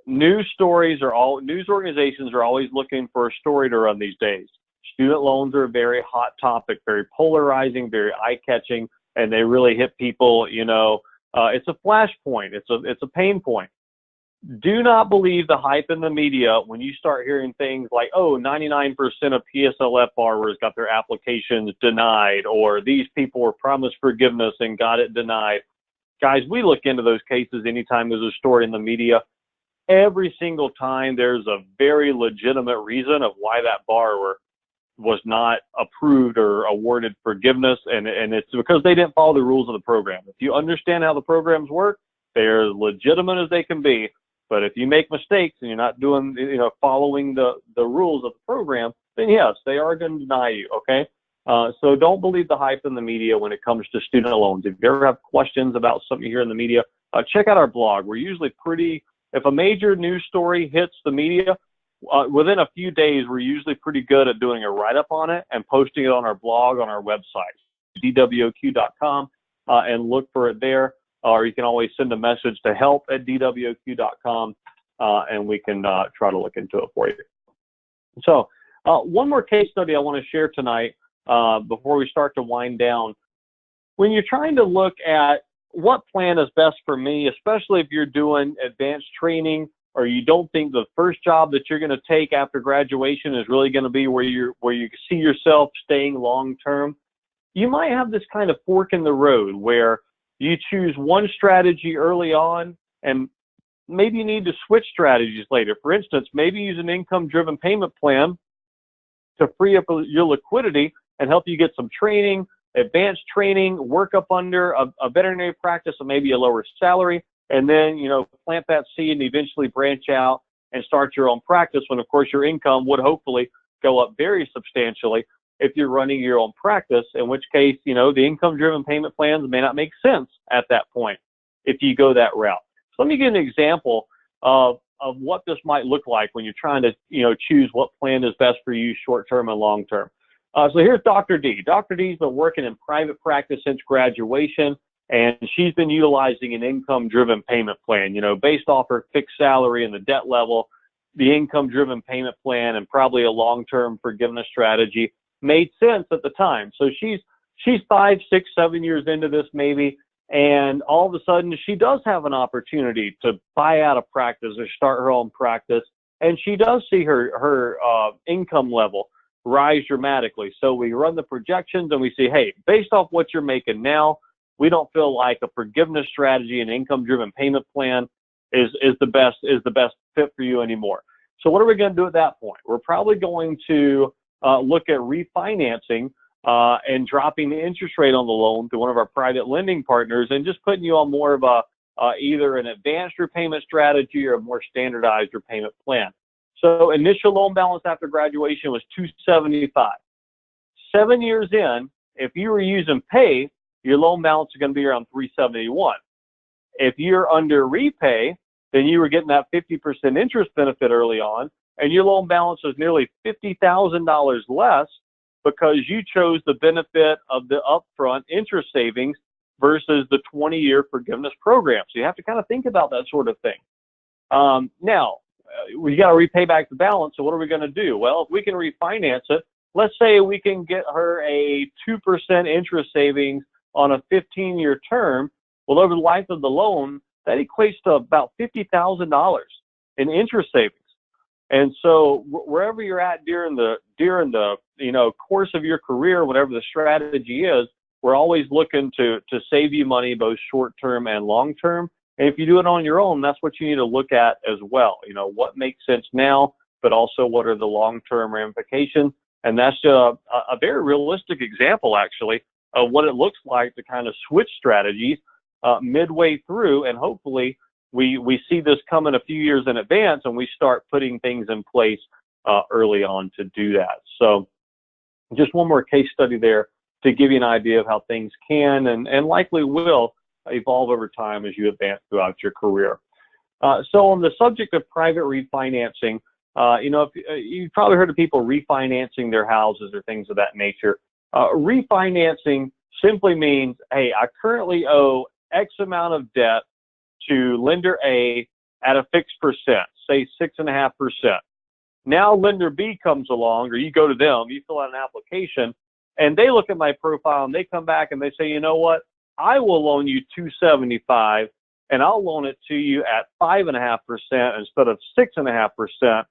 news organizations are always looking for a story to run these days. Student loans are a very hot topic, very polarizing, very eye-catching, and they really hit people. It's a flashpoint. It's a pain point. Do not believe the hype in the media when you start hearing things like, 99% of PSLF borrowers got their applications denied, or these people were promised forgiveness and got it denied. Guys, we look into those cases anytime there's a story in the media. Every single time there's a very legitimate reason of why that borrower was not approved or awarded forgiveness, and it's because they didn't follow the rules of the program. If you understand how the programs work, they're as legitimate as they can be. But if you make mistakes and you're not doing, following the rules of the program, then yes, they are going to deny you, okay? So don't believe the hype in the media when it comes to student loans. If you ever have questions about something you hear in the media, check out our blog. We're usually if a major news story hits the media, within a few days, we're usually pretty good at doing a write-up on it and posting it on our blog, on our website, dwoq.com, and look for it there. Or you can always send a message to help@dwoq.com, and we can try to look into it for you. So one more case study I want to share tonight before we start to wind down. When you're trying to look at what plan is best for me, especially if you're doing advanced training, or you don't think the first job that you're going to take after graduation is really going to be where you see yourself staying long term, you might have this kind of fork in the road where you choose one strategy early on, and maybe you need to switch strategies later. For instance, maybe use an income-driven payment plan to free up your liquidity and help you get some training, advanced training, work up under a veterinary practice and maybe a lower salary, and then, plant that seed and eventually branch out and start your own practice when, of course, your income would hopefully go up very substantially if you're running your own practice, in which case, the income-driven payment plans may not make sense at that point if you go that route. So let me give an example of what this might look like when you're trying to, choose what plan is best for you short-term and long-term. So here's Dr. D. Dr. D's been working in private practice since graduation, and she's been utilizing an income-driven payment plan, based off her fixed salary and the debt level. The income-driven payment plan and probably a long-term forgiveness strategy made sense at the time. So she's 5, 6, 7 years into this maybe, and all of a sudden she does have an opportunity to buy out a practice or start her own practice, and she does see her income level rise dramatically. So we run the projections and we see, hey, based off what you're making now, we don't feel like a forgiveness strategy and income-driven payment plan is the best fit for you anymore. So what are we going to do at that point? We're probably going to look at refinancing and dropping the interest rate on the loan to one of our private lending partners and just putting you on more of either an advanced repayment strategy or a more standardized repayment plan. So initial loan balance after graduation was $275. 7 years in, if you were using pay, your loan balance is going to be around $371. If you're under repay, then you were getting that 50% interest benefit early on, and your loan balance is nearly $50,000 less because you chose the benefit of the upfront interest savings versus the 20-year forgiveness program. So you have to kind of think about that sort of thing. Now, we got to repay back the balance. So what are we going to do? Well, if we can refinance it, let's say we can get her a 2% interest savings on a 15-year term. Well, over the life of the loan, that equates to about $50,000 in interest savings. And so wherever you're at during the course of your career, whatever the strategy is, we're always looking to save you money, both short term and long term. And if you do it on your own, that's what you need to look at as well. What makes sense now, but also what are the long term ramifications. And that's a very realistic example, actually, of what it looks like to kind of switch strategies midway through, and hopefully we see this coming a few years in advance, and we start putting things in place early on to do that. So just one more case study there to give you an idea of how things can and likely will evolve over time as you advance throughout your career. So on the subject of private refinancing, if you've probably heard of people refinancing their houses or things of that nature. Refinancing simply means, hey, I currently owe X amount of debt to lender A at a fixed percent, say 6.5%. Now lender B comes along, or you go to them, you fill out an application, and they look at my profile and they come back and they say, you know what, I will loan you $275, and I'll loan it to you at 5.5% instead of 6.5%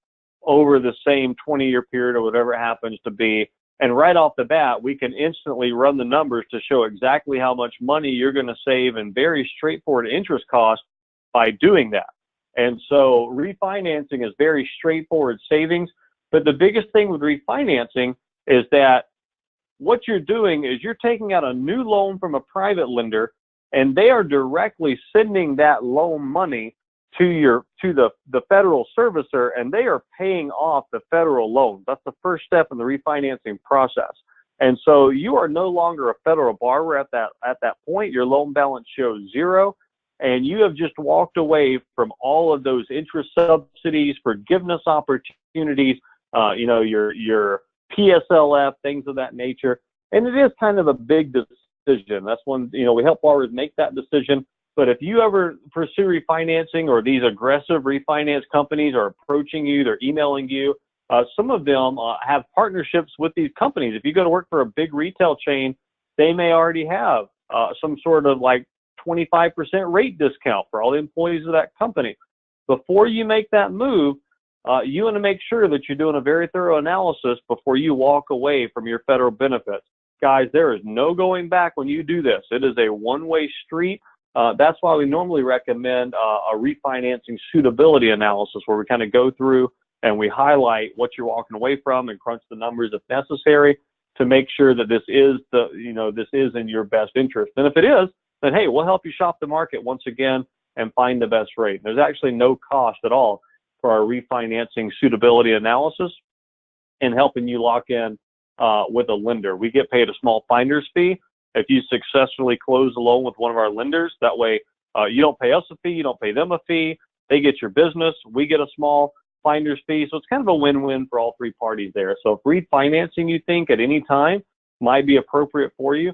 over the same 20-year period or whatever it happens to be. And right off the bat, we can instantly run the numbers to show exactly how much money you're going to save in very straightforward interest costs by doing that. And so refinancing is very straightforward savings. But the biggest thing with refinancing is that what you're doing is you're taking out a new loan from a private lender, and they are directly sending that loan money to the federal servicer, and they are paying off the federal loan. That's the first step in the refinancing process. And so you are no longer a federal borrower at that point. Your loan balance shows zero, and you have just walked away from all of those interest subsidies, forgiveness opportunities, your PSLF, things of that nature. And it is kind of a big decision. That's when, we help borrowers make that decision. But if you ever pursue refinancing, or these aggressive refinance companies are approaching you, they're emailing you, some of them have partnerships with these companies. If you go to work for a big retail chain, they may already have some sort of like 25% rate discount for all the employees of that company. Before you make that move, you want to make sure that you're doing a very thorough analysis before you walk away from your federal benefits. Guys, there is no going back when you do this. It is a one-way street. That's why we normally recommend a refinancing suitability analysis, where we kind of go through and we highlight what you're walking away from and crunch the numbers if necessary to make sure that this is this is in your best interest. And if it is, then hey, we'll help you shop the market once again and find the best rate. There's actually no cost at all for our refinancing suitability analysis and helping you lock in with a lender. We get paid a small finder's fee if you successfully close a loan with one of our lenders. That way, you don't pay us a fee, you don't pay them a fee. They get your business, we get a small finder's fee. So it's kind of a win-win for all three parties there. So if refinancing you think at any time might be appropriate for you,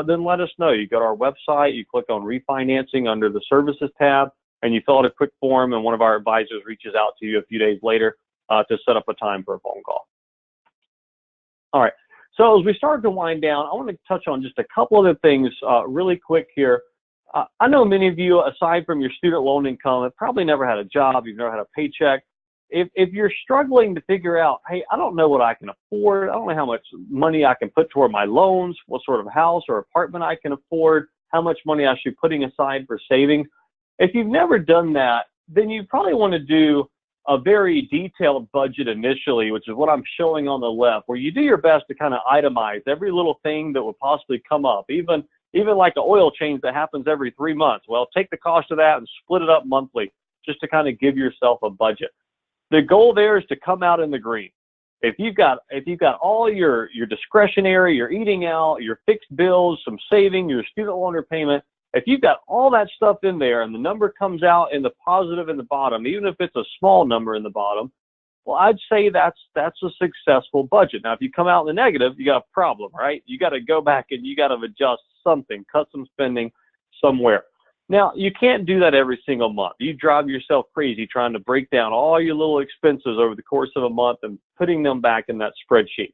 then let us know. You go to our website, you click on refinancing under the services tab, and you fill out a quick form, and one of our advisors reaches out to you a few days later to set up a time for a phone call. All right. So as we start to wind down, I want to touch on just a couple other things really quick here. I know many of you, aside from your student loan income, have probably never had a job, you've never had a paycheck. If you're struggling to figure out, hey, I don't know what I can afford, I don't know how much money I can put toward my loans, what sort of house or apartment I can afford, how much money I should be putting aside for savings. If you've never done that, then you probably want to do a very detailed budget initially, which is what I'm showing on the left, where you do your best to kind of itemize every little thing that would possibly come up, even like the oil change that happens every 3 months. Well, take the cost of that and split it up monthly just to kind of give yourself a budget. The goal there is to come out in the green. If you've got all your discretionary, your eating out, your fixed bills, some saving, your student loan repayment, If you've got all that stuff in there and the number comes out in the positive in the bottom, even if it's a small number in the bottom, well, I'd say that's a successful budget. Now, if you come out in the negative, you got a problem, right? You got to go back and you got to adjust something, cut some spending somewhere. Now, you can't do that every single month. You drive yourself crazy trying to break down all your little expenses over the course of a month and putting them back in that spreadsheet.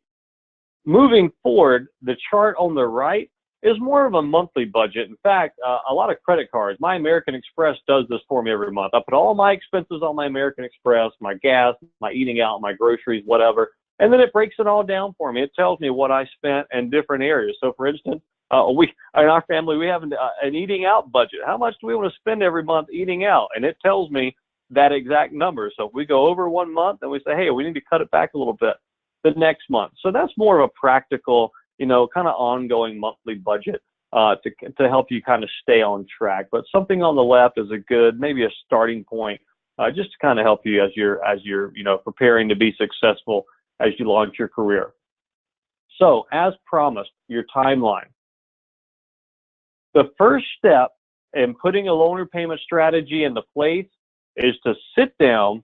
Moving forward, the chart on the right is more of a monthly budget. In fact, a lot of credit cards, my American Express does this for me every month. I put all my expenses on my American Express, my gas, my eating out, my groceries, whatever, and then it breaks it all down for me. It tells me what I spent in different areas. So, for instance, in our family, we have an eating out budget. How much do we want to spend every month eating out? And it tells me that exact number. So if we go over 1 month, then we say, hey, we need to cut it back a little bit the next month. So that's more of a practical, kind of ongoing monthly budget to help you kind of stay on track. But something on the left is a good, maybe a starting point, just to kind of help you as you're preparing to be successful as you launch your career. So as promised, your timeline. The first step in putting a loan repayment strategy into place is to sit down,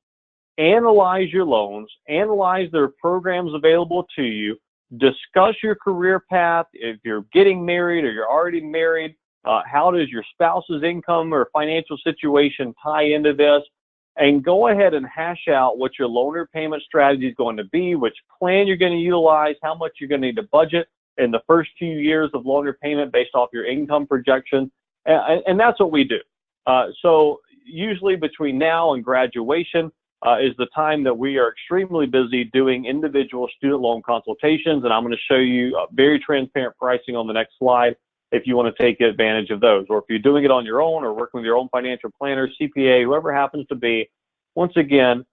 analyze your loans, analyze their programs available to you, discuss your career path. If you're getting married or you're already married, how does your spouse's income or financial situation tie into this? And go ahead and hash out what your loan repayment strategy is going to be, which plan you're going to utilize, how much you're going to need to budget in the first few years of loan repayment based off your income projection. And that's what we do. So usually between now and graduation is the time that we are extremely busy doing individual student loan consultations. And I'm going to show you very transparent pricing on the next slide if you want to take advantage of those. Or if you're doing it on your own or working with your own financial planner, CPA, whoever happens to be, once again,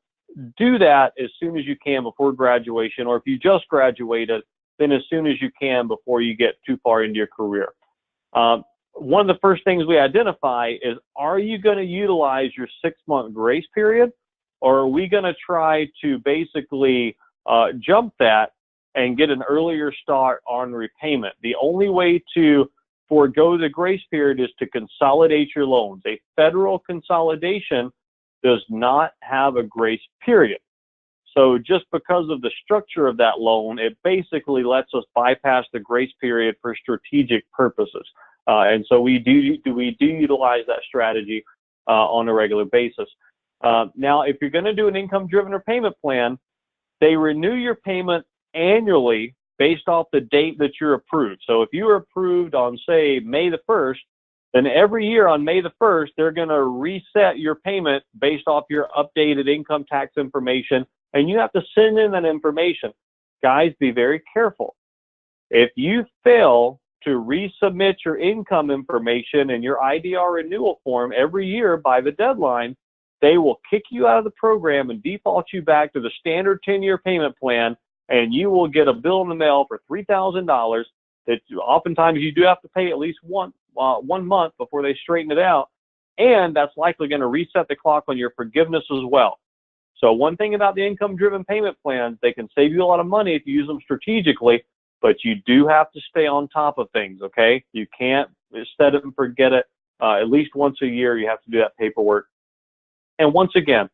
do that as soon as you can before graduation. Or if you just graduated, then as soon as you can before you get too far into your career. One of the first things we identify is, are you going to utilize your 6-month grace period, or are we going to try to basically jump that and get an earlier start on repayment? The only way to forego the grace period is to consolidate your loans. A federal consolidation does not have a grace period. So just because of the structure of that loan, it basically lets us bypass the grace period for strategic purposes. And so we do utilize that strategy on a regular basis. Now, if you're going to do an income-driven repayment plan, they renew your payment annually based off the date that you're approved. So if you were approved on, say, May the 1st, then every year on May the 1st, they're going to reset your payment based off your updated income tax information, and you have to send in that information. Guys, be very careful. If you fail to resubmit your income information in your IDR renewal form every year by the deadline, they will kick you out of the program and default you back to the standard 10-year payment plan, and you will get a bill in the mail for $3,000 that oftentimes you do have to pay at least one month before they straighten it out, and that's likely going to reset the clock on your forgiveness as well. So one thing about the income-driven payment plans, they can save you a lot of money if you use them strategically, but you do have to stay on top of things, okay? You can't set it and forget it. At least once a year, you have to do that paperwork. And once again,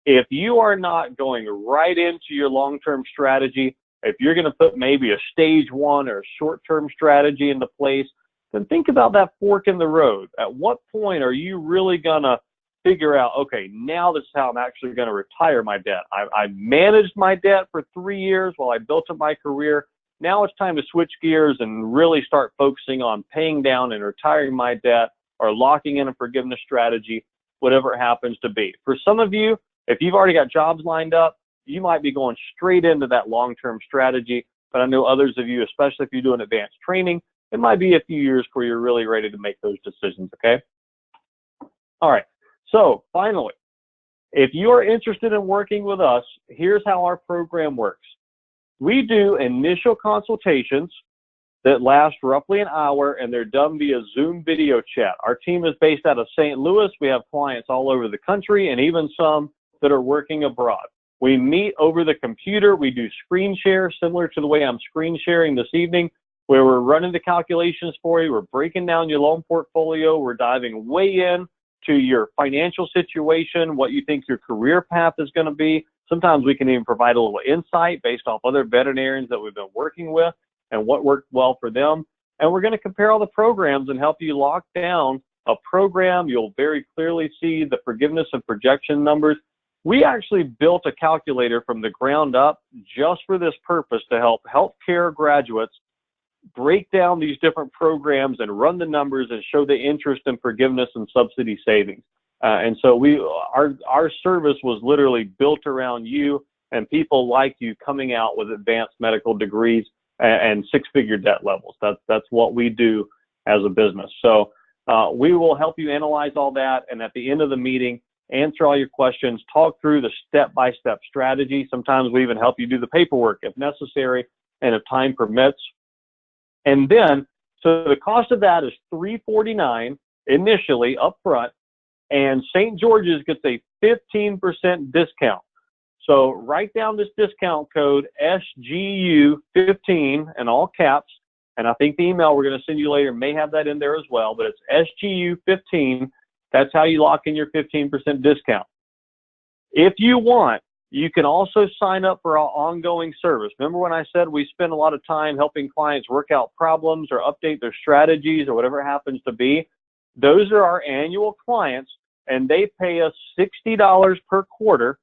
if you are not going right into your long-term strategy, if you're going to put maybe a stage 1 or a short-term strategy into place, then think about that fork in the road. At what point are you really going to figure out, okay, now this is how I'm actually going to retire my debt. I managed my debt for 3 years while I built up my career. Now it's time to switch gears and really start focusing on paying down and retiring my debt, or locking in a forgiveness strategy, whatever it happens to be. For some of you, if you've already got jobs lined up, you might be going straight into that long-term strategy. But I know others of you, especially if you're doing advanced training, it might be a few years before you're really ready to make those decisions, okay? All right. So finally, if you are interested in working with us, here's how our program works. We do initial consultations that last roughly an hour, and they're done via Zoom video chat. Our team is based out of St. Louis. We have clients all over the country, and even some that are working abroad. We meet over the computer. We do screen share, similar to the way I'm screen sharing this evening. where we're running the calculations for you. We're breaking down your loan portfolio. We're diving way in to your financial situation, what you think your career path is going to be. Sometimes we can even provide a little insight based off other veterinarians that we've been working with and what worked well for them. And we're going to compare all the programs and help you lock down a program. You'll very clearly see the forgiveness and projection numbers. We actually built a calculator from the ground up just for this purpose, to help healthcare graduates break down these different programs and run the numbers and show the interest and forgiveness and subsidy savings. And so our service was literally built around you and people like you coming out with advanced medical degrees and six-figure debt levels. That's what we do as a business. So we will help you analyze all that, and at the end of the meeting, answer all your questions, talk through the step-by-step strategy. Sometimes we even help you do the paperwork if necessary and if time permits. And then, so the cost of that is $349 initially up front, and St. George's gets a 15% discount. So write down this discount code SGU15 in all caps, and I think the email we're going to send you later may have that in there as well, but it's SGU15. That's how you lock in your 15% discount. If you want, you can also sign up for our ongoing service. Remember when I said we spend a lot of time helping clients work out problems or update their strategies or whatever it happens to be? Those are our annual clients, and they pay us $60 per quarter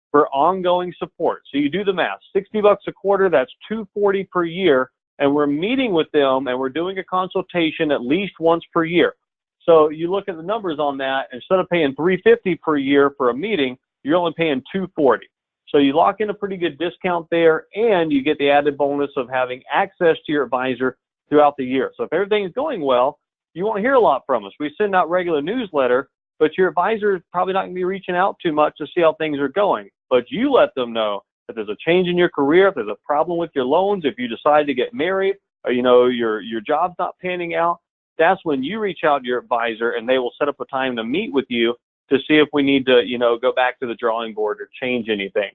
for ongoing support. So you do the math, $60 a quarter, that's $240 per year, and we're meeting with them and we're doing a consultation at least once per year. So you look at the numbers on that, instead of paying $350 per year for a meeting, you're only paying $240. So you lock in a pretty good discount there, and you get the added bonus of having access to your advisor throughout the year. So if everything's going well, you won't hear a lot from us. We send out regular newsletter, but your advisor is probably not going to be reaching out too much to see how things are going. But you let them know if there's a change in your career, if there's a problem with your loans, if you decide to get married, or your job's not panning out. That's when you reach out to your advisor, and they will set up a time to meet with you to see if we need to, go back to the drawing board or change anything.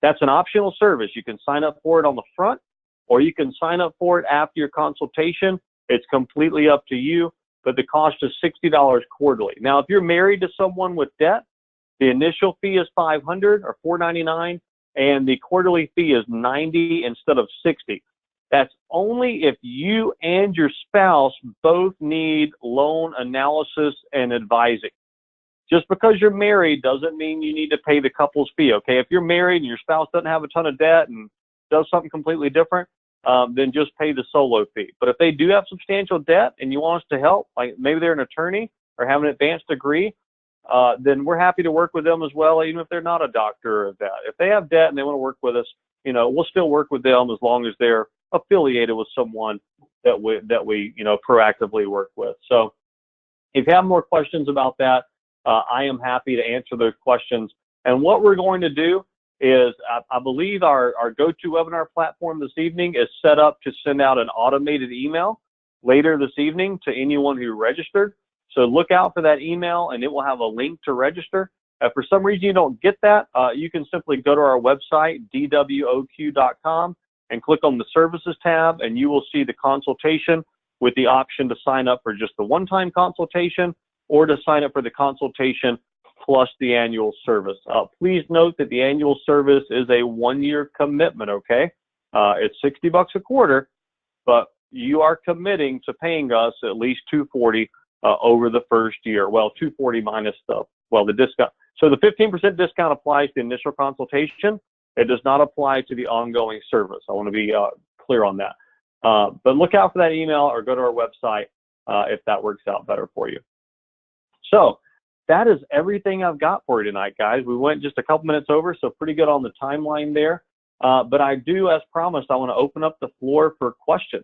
That's an optional service. You can sign up for it on the front, or you can sign up for it after your consultation. It's completely up to you, but the cost is $60 quarterly. Now, if you're married to someone with debt, the initial fee is $500 or $499, and the quarterly fee is $90 instead of $60. That's only if you and your spouse both need loan analysis and advising. Just because you're married doesn't mean you need to pay the couple's fee, okay? If you're married and your spouse doesn't have a ton of debt and does something completely different, then just pay the solo fee. But if they do have substantial debt and you want us to help, like maybe they're an attorney or have an advanced degree, then we're happy to work with them as well, even if they're not a doctor or that. If they have debt and they want to work with us, we'll still work with them as long as they're affiliated with someone that we proactively work with. So if you have more questions about that, I am happy to answer those questions. And what we're going to do is, I believe our GoToWebinar platform this evening is set up to send out an automated email later this evening to anyone who registered. So look out for that email, and it will have a link to register. If for some reason you don't get that, you can simply go to our website, dwoq.com, and click on the Services tab, and you will see the consultation with the option to sign up for just the one-time consultation or to sign up for the consultation plus the annual service. Please note that the annual service is a one-year commitment, okay? It's $60 a quarter, but you are committing to paying us at least $240 over the first year. Well, $240 minus the discount. So the 15% discount applies to the initial consultation. It does not apply to the ongoing service. I want to be clear on that. But look out for that email or go to our website if that works out better for you. So that is everything I've got for you tonight, guys. We went just a couple minutes over, so pretty good on the timeline there. But I do, as promised, I want to open up the floor for questions.